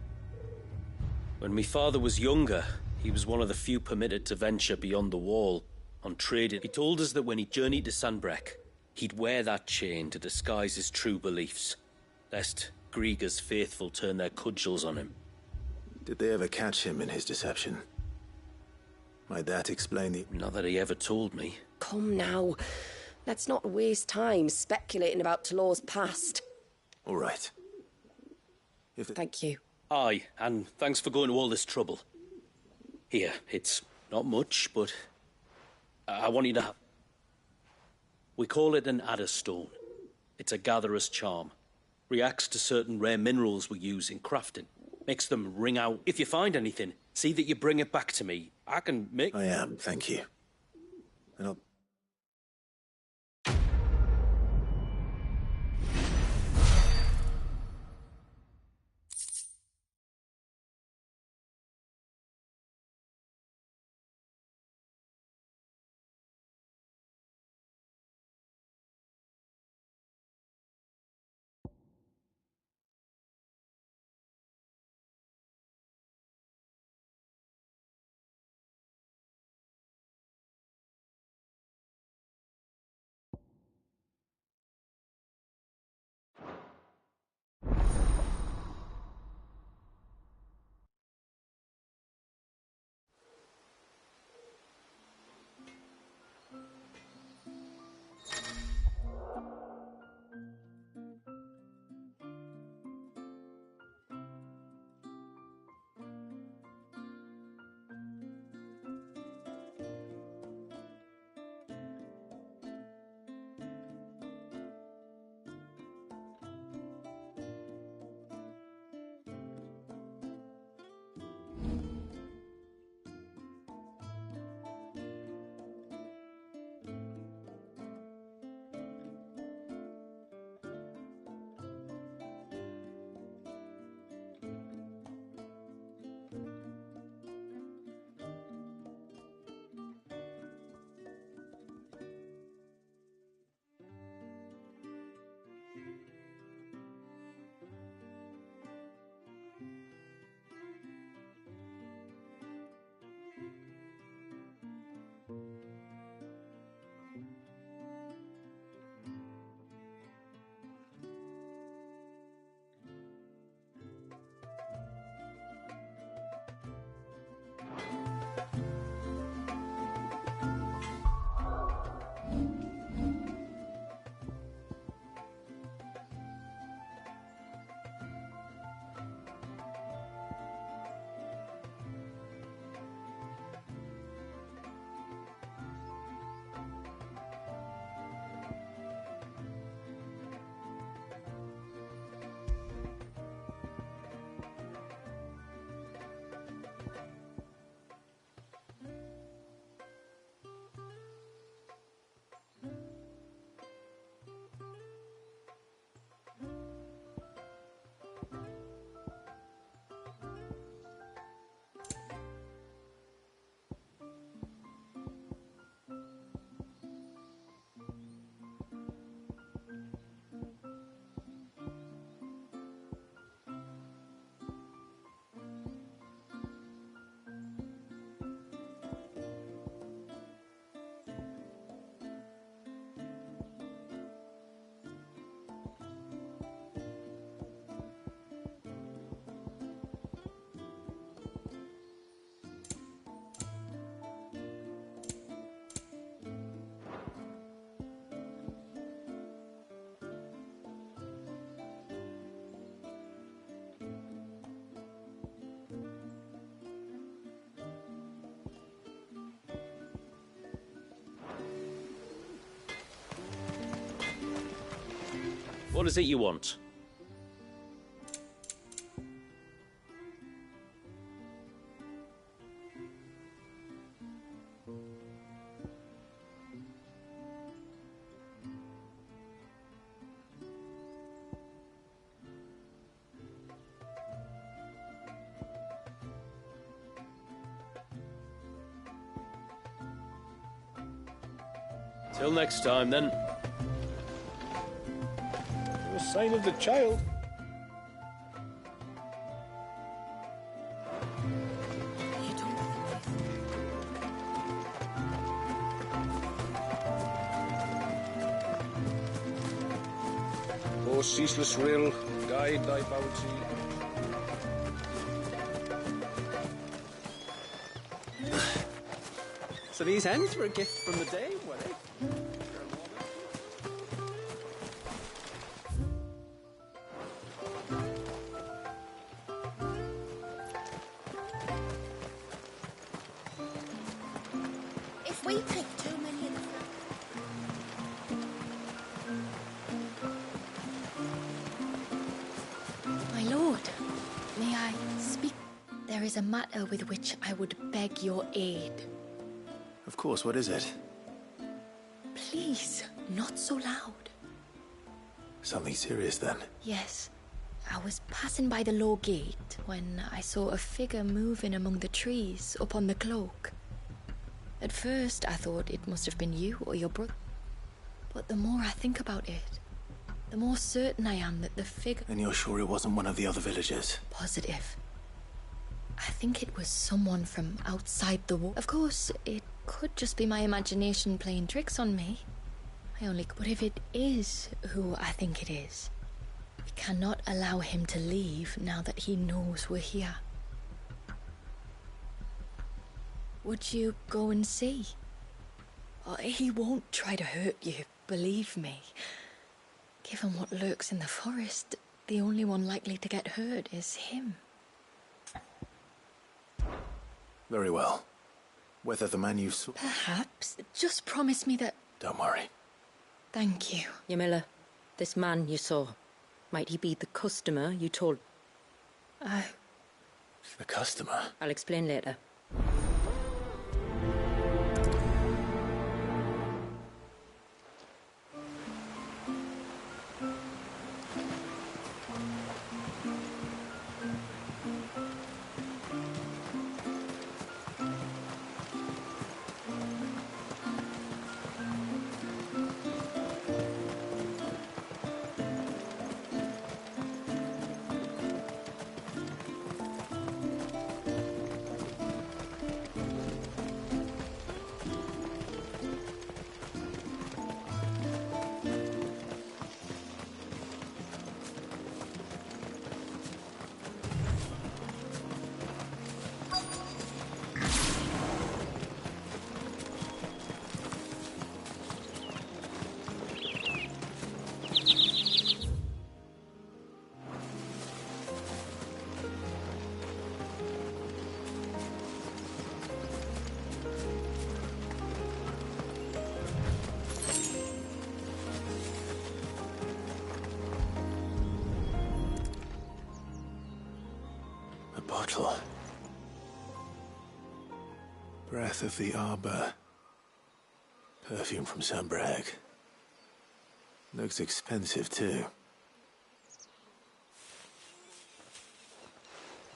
When my father was younger, he was one of the few permitted to venture beyond the wall on trading. He told us that when he journeyed to Sandbreck, he'd wear that chain to disguise his true beliefs, lest Grieger's faithful turn their cudgels on him. Did they ever catch him in his deception? Might that explain the... Not that he ever told me. Come now. Let's not waste time speculating about Talor's past. All right. Thank you. Aye, and thanks for going to all this trouble. Here, it's not much, but I want you to have... We call it an adder stone. It's a gatherer's charm. Reacts to certain rare minerals we use in crafting. Makes them ring out. If you find anything, see that you bring it back to me. I can make... I am, thank you. And I'll... What is it you want? Till next time, then. No sign of the child. O ceaseless will, guide thy bounty. So these hens were a gift from the day, were they? If we pick too many of the My lord, may I speak? There is a matter with which I would beg your aid. Of course, what is it? Please, not so loud. Something serious, then? Yes. I was passing by the low gate when I saw a figure moving among the trees up on the cloak. At first, I thought it must have been you or your brother. But the more I think about it, the more certain I am that the figure... And you're sure it wasn't one of the other villagers? Positive. I think it was someone from outside the wall. Of course, it could just be my imagination playing tricks on me. But if it is who I think it is, we cannot allow him to leave now that he knows we're here. Would you go and see? Oh, he won't try to hurt you, believe me. Given what lurks in the forest, the only one likely to get hurt is him. Very well. Whether the man you saw... Perhaps. Just promise me that... Don't worry. Thank you. Yamila, this man you saw, might he be the customer you told... The customer? I'll explain later. Bottle. Breath of the arbor. Perfume from Sunbrag. Looks expensive, too.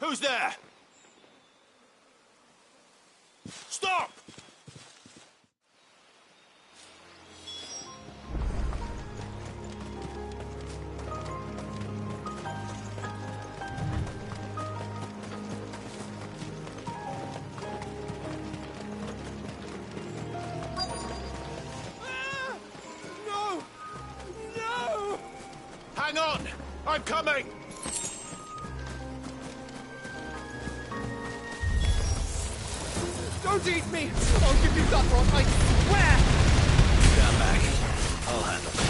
Who's there? Stop! No! No! Hang on! I'm coming! Don't eat me! I'll give you that one, I swear! Stand back. I'll handle this.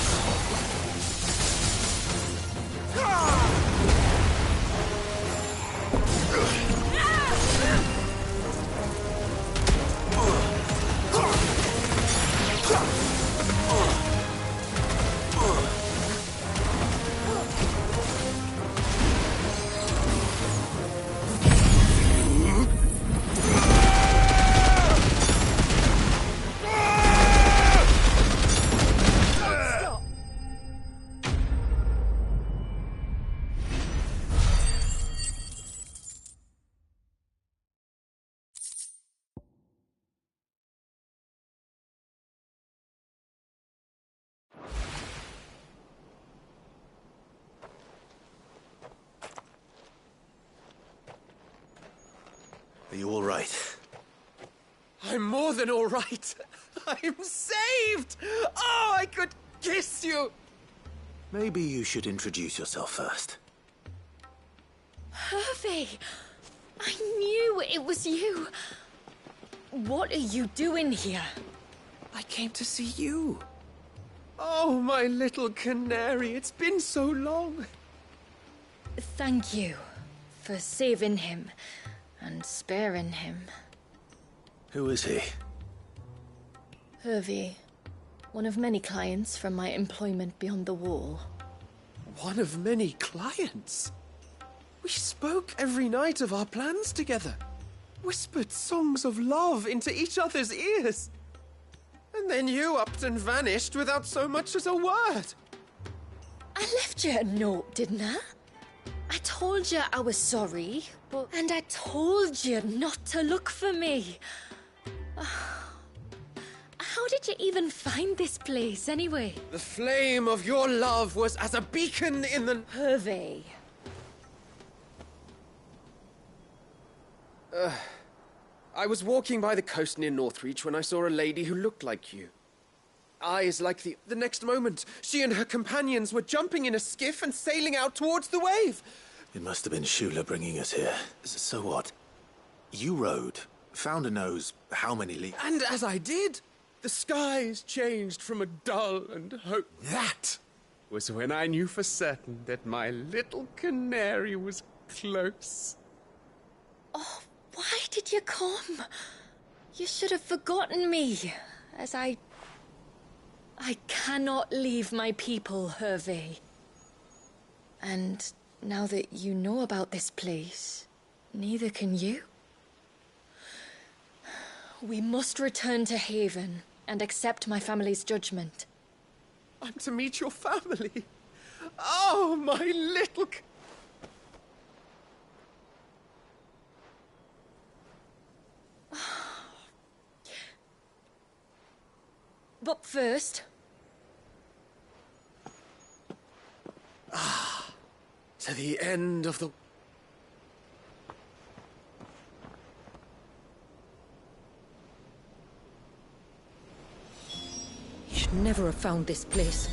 Are you all right? I'm more than all right. I'm saved! Oh, I could kiss you! Maybe you should introduce yourself first. Hervey! I knew it was you. What are you doing here? I came to see you. Oh, my little canary, it's been so long. Thank you for saving him and sparing him. Who is he? Hervey, one of many clients from my employment beyond the wall. One of many clients? We spoke every night of our plans together. Whispered songs of love into each other's ears. And then you upped and vanished without so much as a word. I left you a note, didn't I? I told you I was sorry, and I told you not to look for me. How did you even find this place, anyway? The flame of your love was as a beacon in the... Hervey. I was walking by the coast near Northreach when I saw a lady who looked like you. Eyes like the next moment, she and her companions were jumping in a skiff and sailing out towards the wave. It must have been Shula bringing us here. So what? You rowed, found a nose, how many leagues? And as I did, the skies changed from a dull and hope. That was when I knew for certain that my little canary was close. Oh, why did you come? You should have forgotten me, as I cannot leave my people, Hervey. And now that you know about this place, neither can you. We must return to Haven and accept my family's judgment. I'm to meet your family. Oh, my little... But first... to the end of the... You should never have found this place.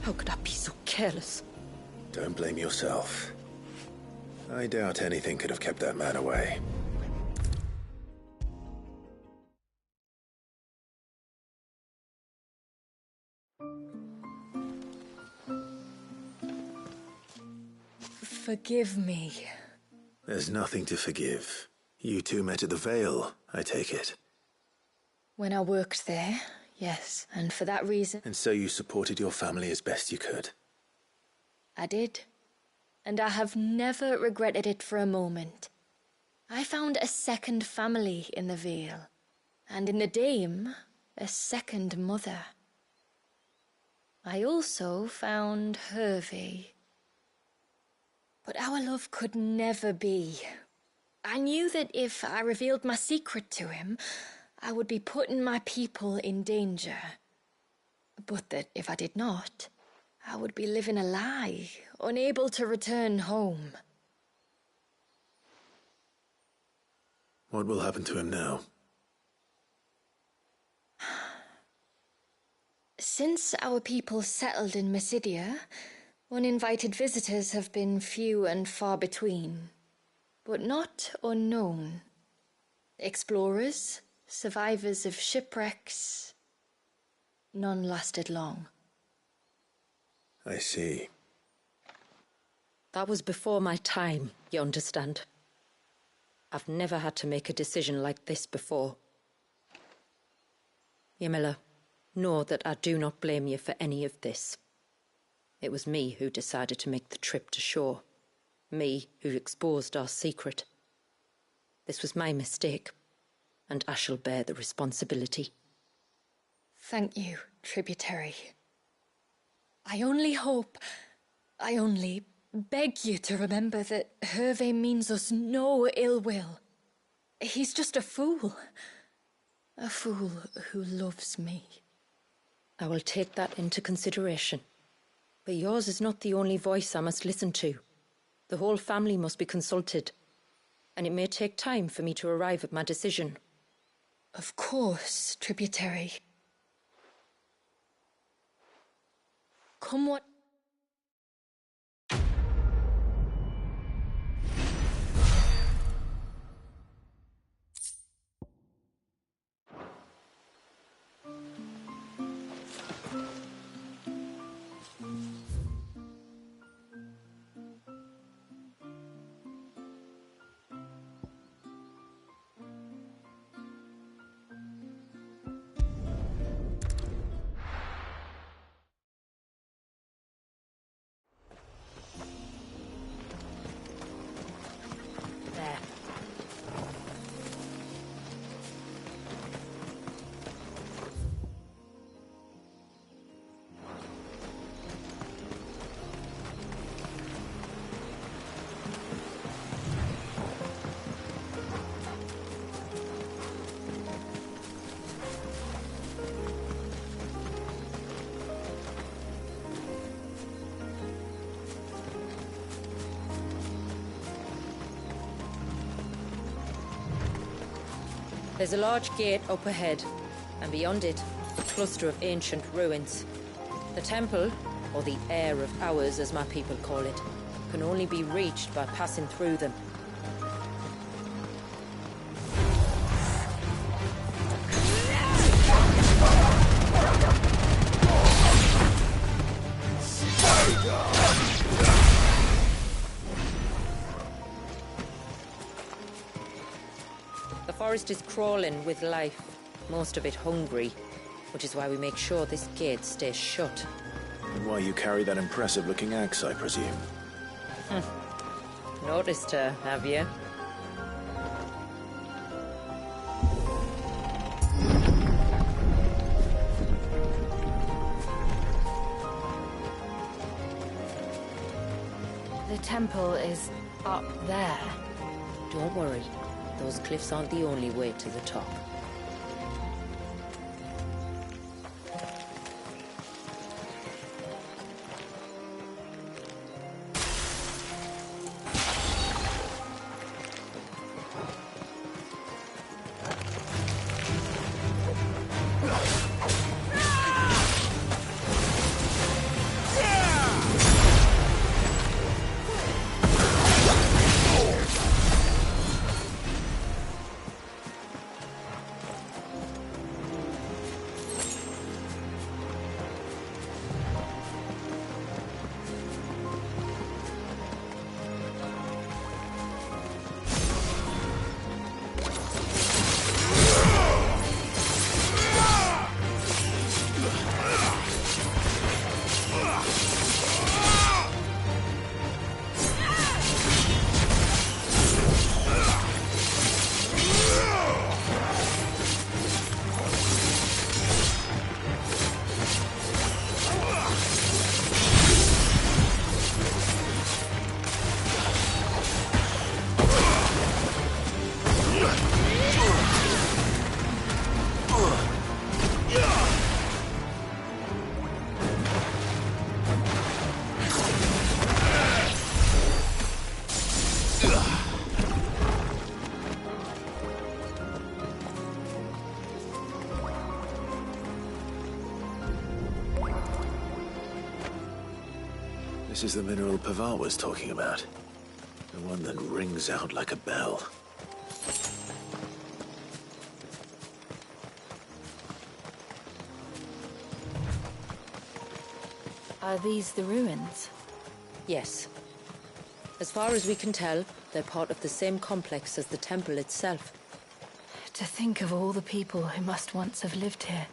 How could I be so careless? Don't blame yourself. I doubt anything could have kept that man away. Forgive me. There's nothing to forgive. You two met at the Vale, I take it. When I worked there, yes, and for that reason... And so you supported your family as best you could? I did. And I have never regretted it for a moment. I found a second family in the Vale, and in the Dame, a second mother. I also found Hervey. But our love could never be I knew that if I revealed my secret to him, I would be putting my people in danger. But that if I did not, I would be living a lie, unable to return home. What will happen to him now? Since our people settled in Mysidia, uninvited visitors have been few and far between, but not unknown. Explorers, survivors of shipwrecks, none lasted long. I see. That was before my time, you understand? I've never had to make a decision like this before. Ymila, know that I do not blame you for any of this. It was me who decided to make the trip to shore. Me who exposed our secret. This was my mistake, and I shall bear the responsibility. Thank you, tributary. I only beg you to remember that Hervé means us no ill will. He's just a fool. A fool who loves me. I will take that into consideration. But yours is not the only voice I must listen to. The whole family must be consulted, and it may take time for me to arrive at my decision. Of course, tributary. Come what... There's a large gate up ahead, and beyond it, a cluster of ancient ruins. The temple, or the Heir of Hours as my people call it, can only be reached by passing through them. The forest is crawling with life, most of it hungry, which is why we make sure this gate stays shut. And why you carry that impressive-looking axe, I presume? Noticed her, have you? The temple is up there. Don't worry. Those cliffs aren't the only way to the top. This is the mineral Pavar was talking about. The one that rings out like a bell. Are these the ruins? Yes. As far as we can tell, they're part of the same complex as the temple itself. To think of all the people who must once have lived here.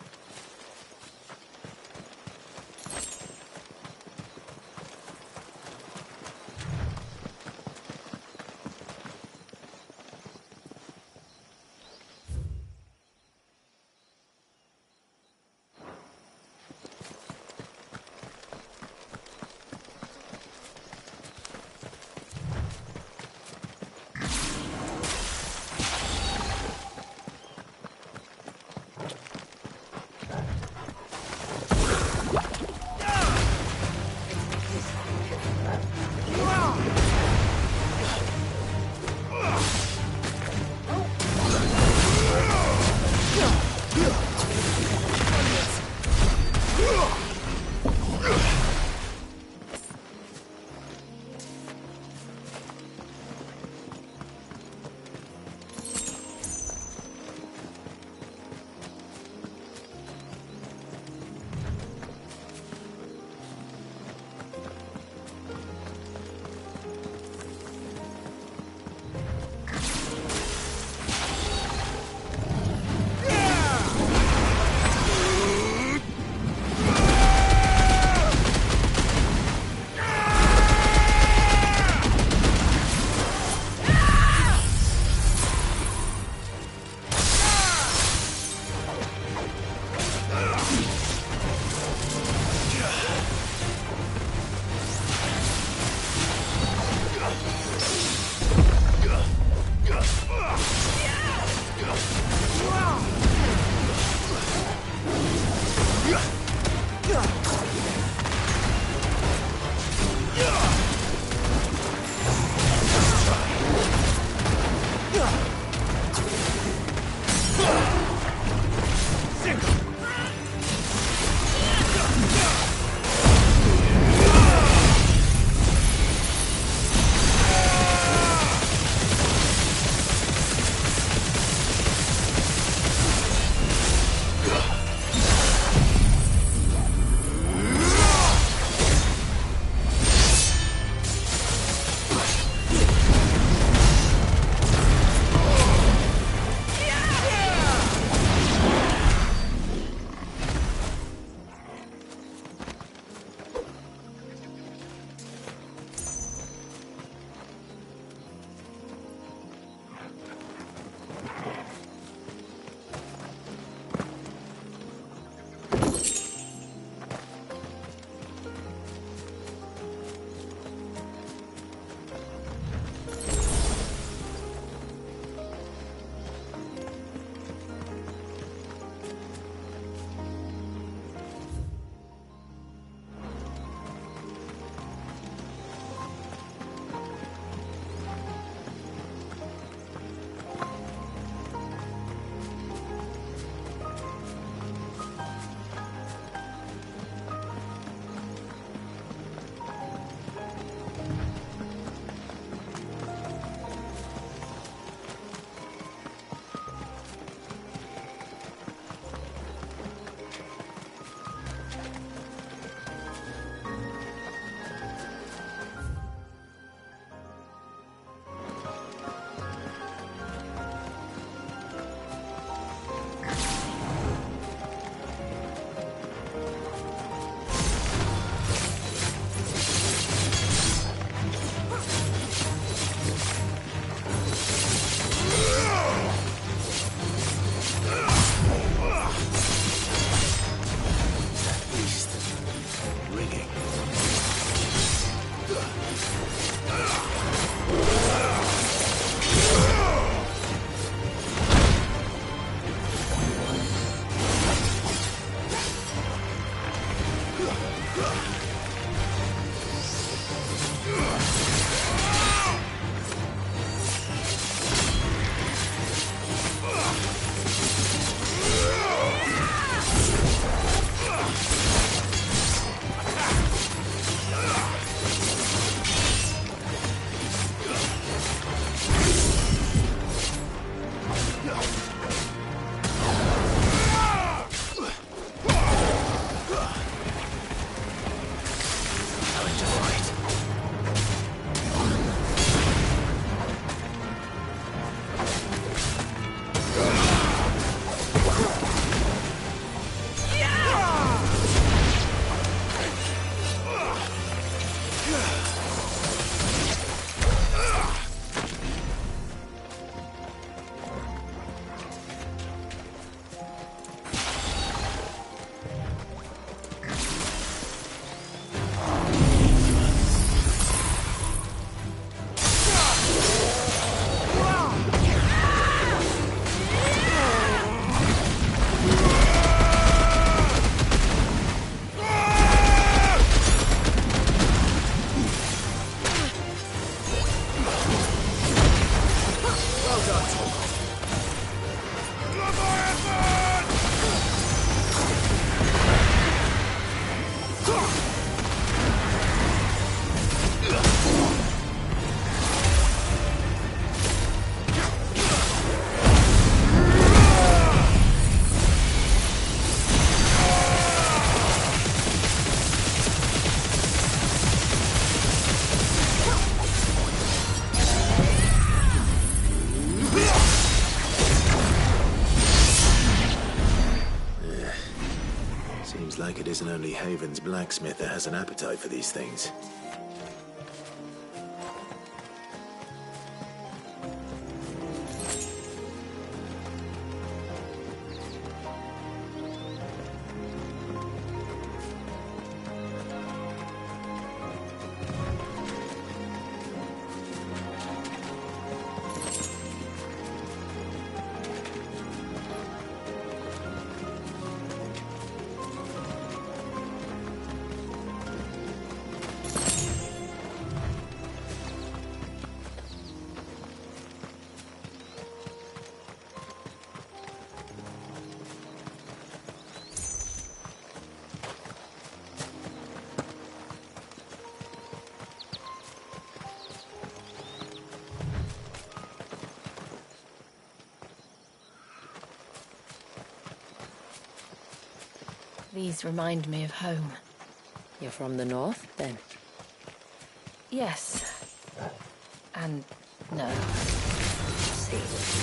isn't only Haven's blacksmith that has an appetite for these things. These remind me of home. You're from the north, then? Yes. And no. See.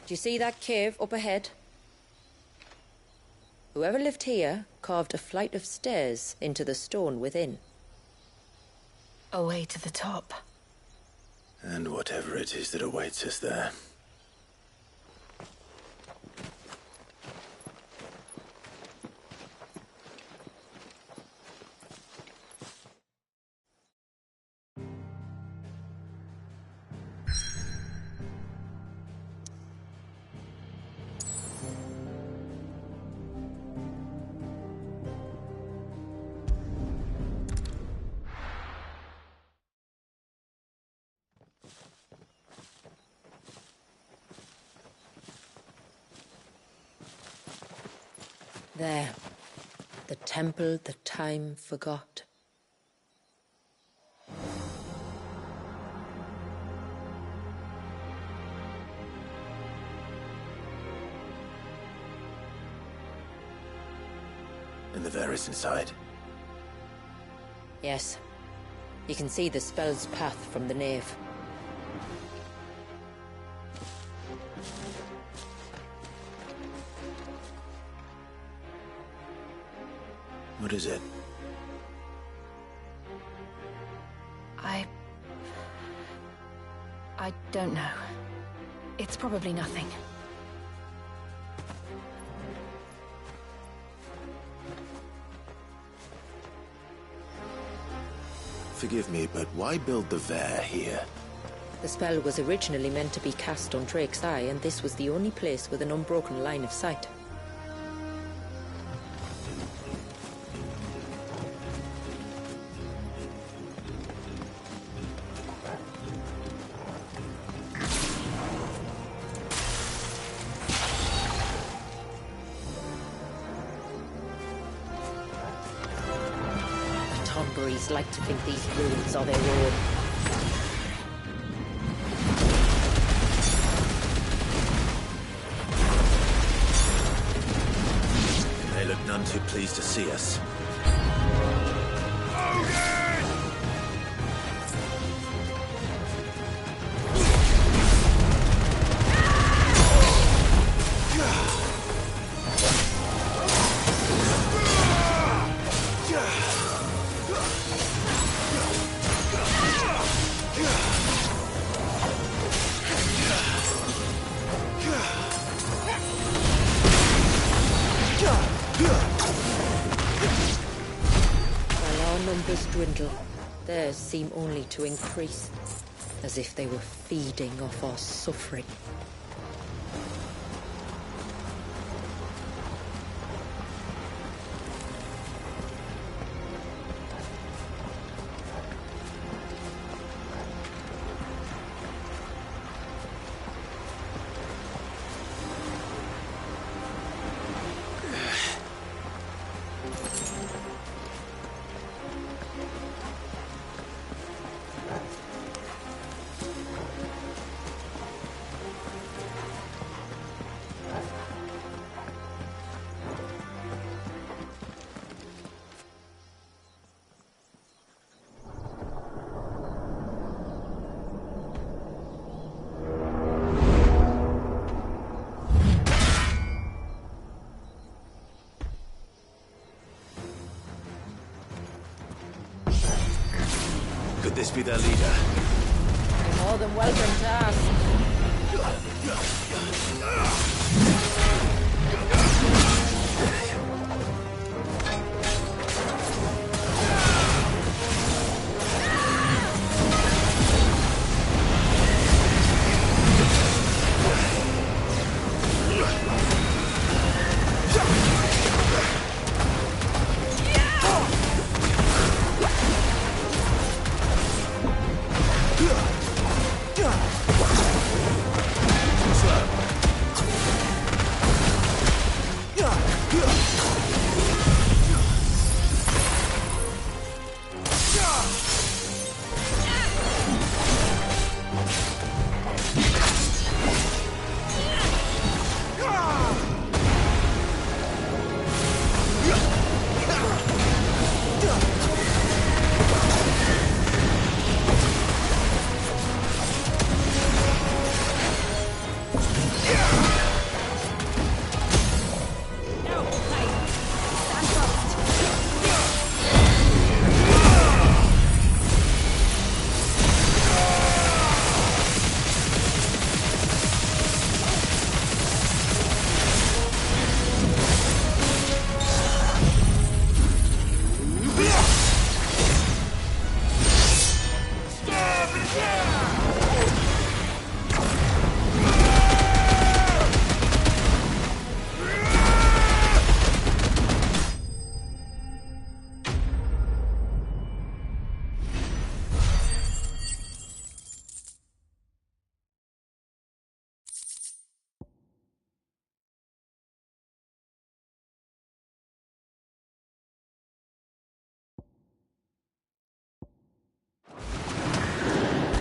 Do you see that cave up ahead? Whoever lived here carved a flight of stairs into the stone within. A way to the top. And whatever it is that awaits us there. There. The temple that time forgot. And the Varys inside? Yes. You can see the spell's path from the nave. What is it? I don't know. It's probably nothing. Forgive me, but why build the Vare here? The spell was originally meant to be cast on Drake's Eye, and this was the only place with an unbroken line of sight. Like to think these ruins are their own. They look none too pleased to see us. Dwindle, theirs seem only to increase, as if they were feeding off our suffering. Could this be their leader? You're more than welcome to ask.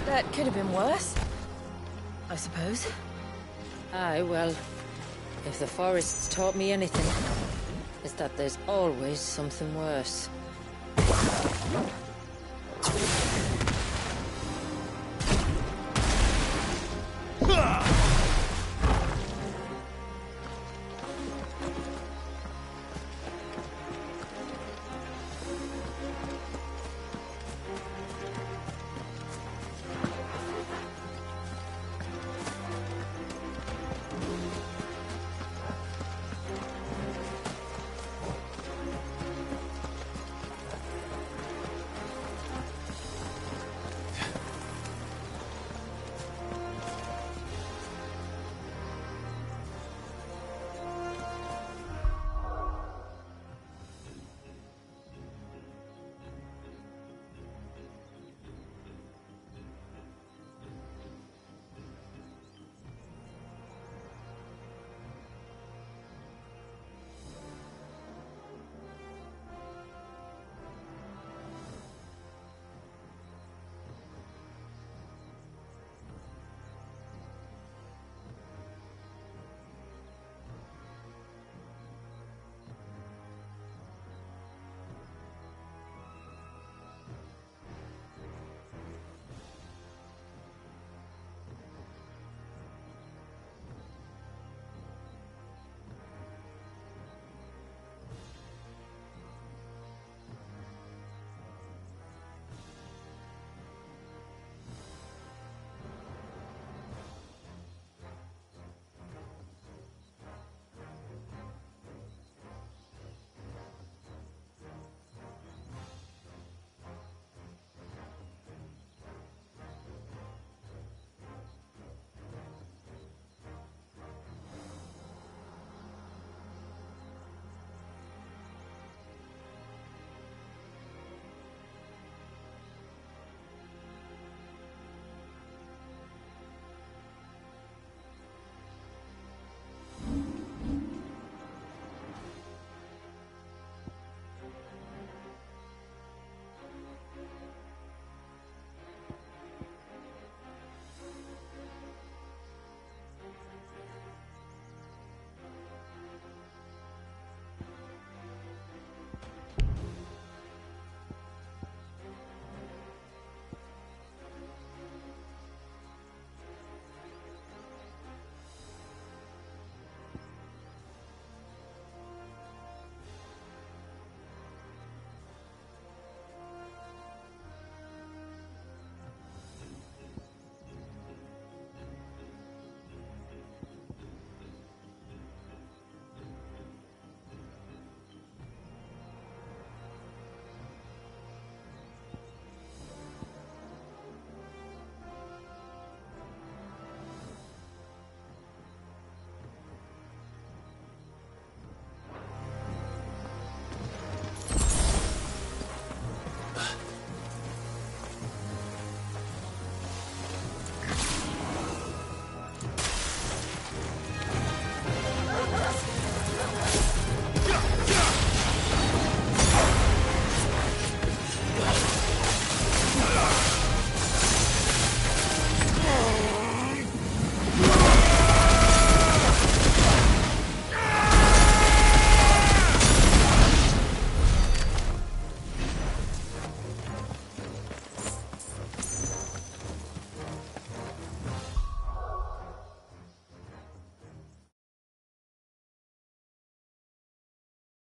That could have been worse, I suppose. Aye, well, if the forest's taught me anything, it's that there's always something worse.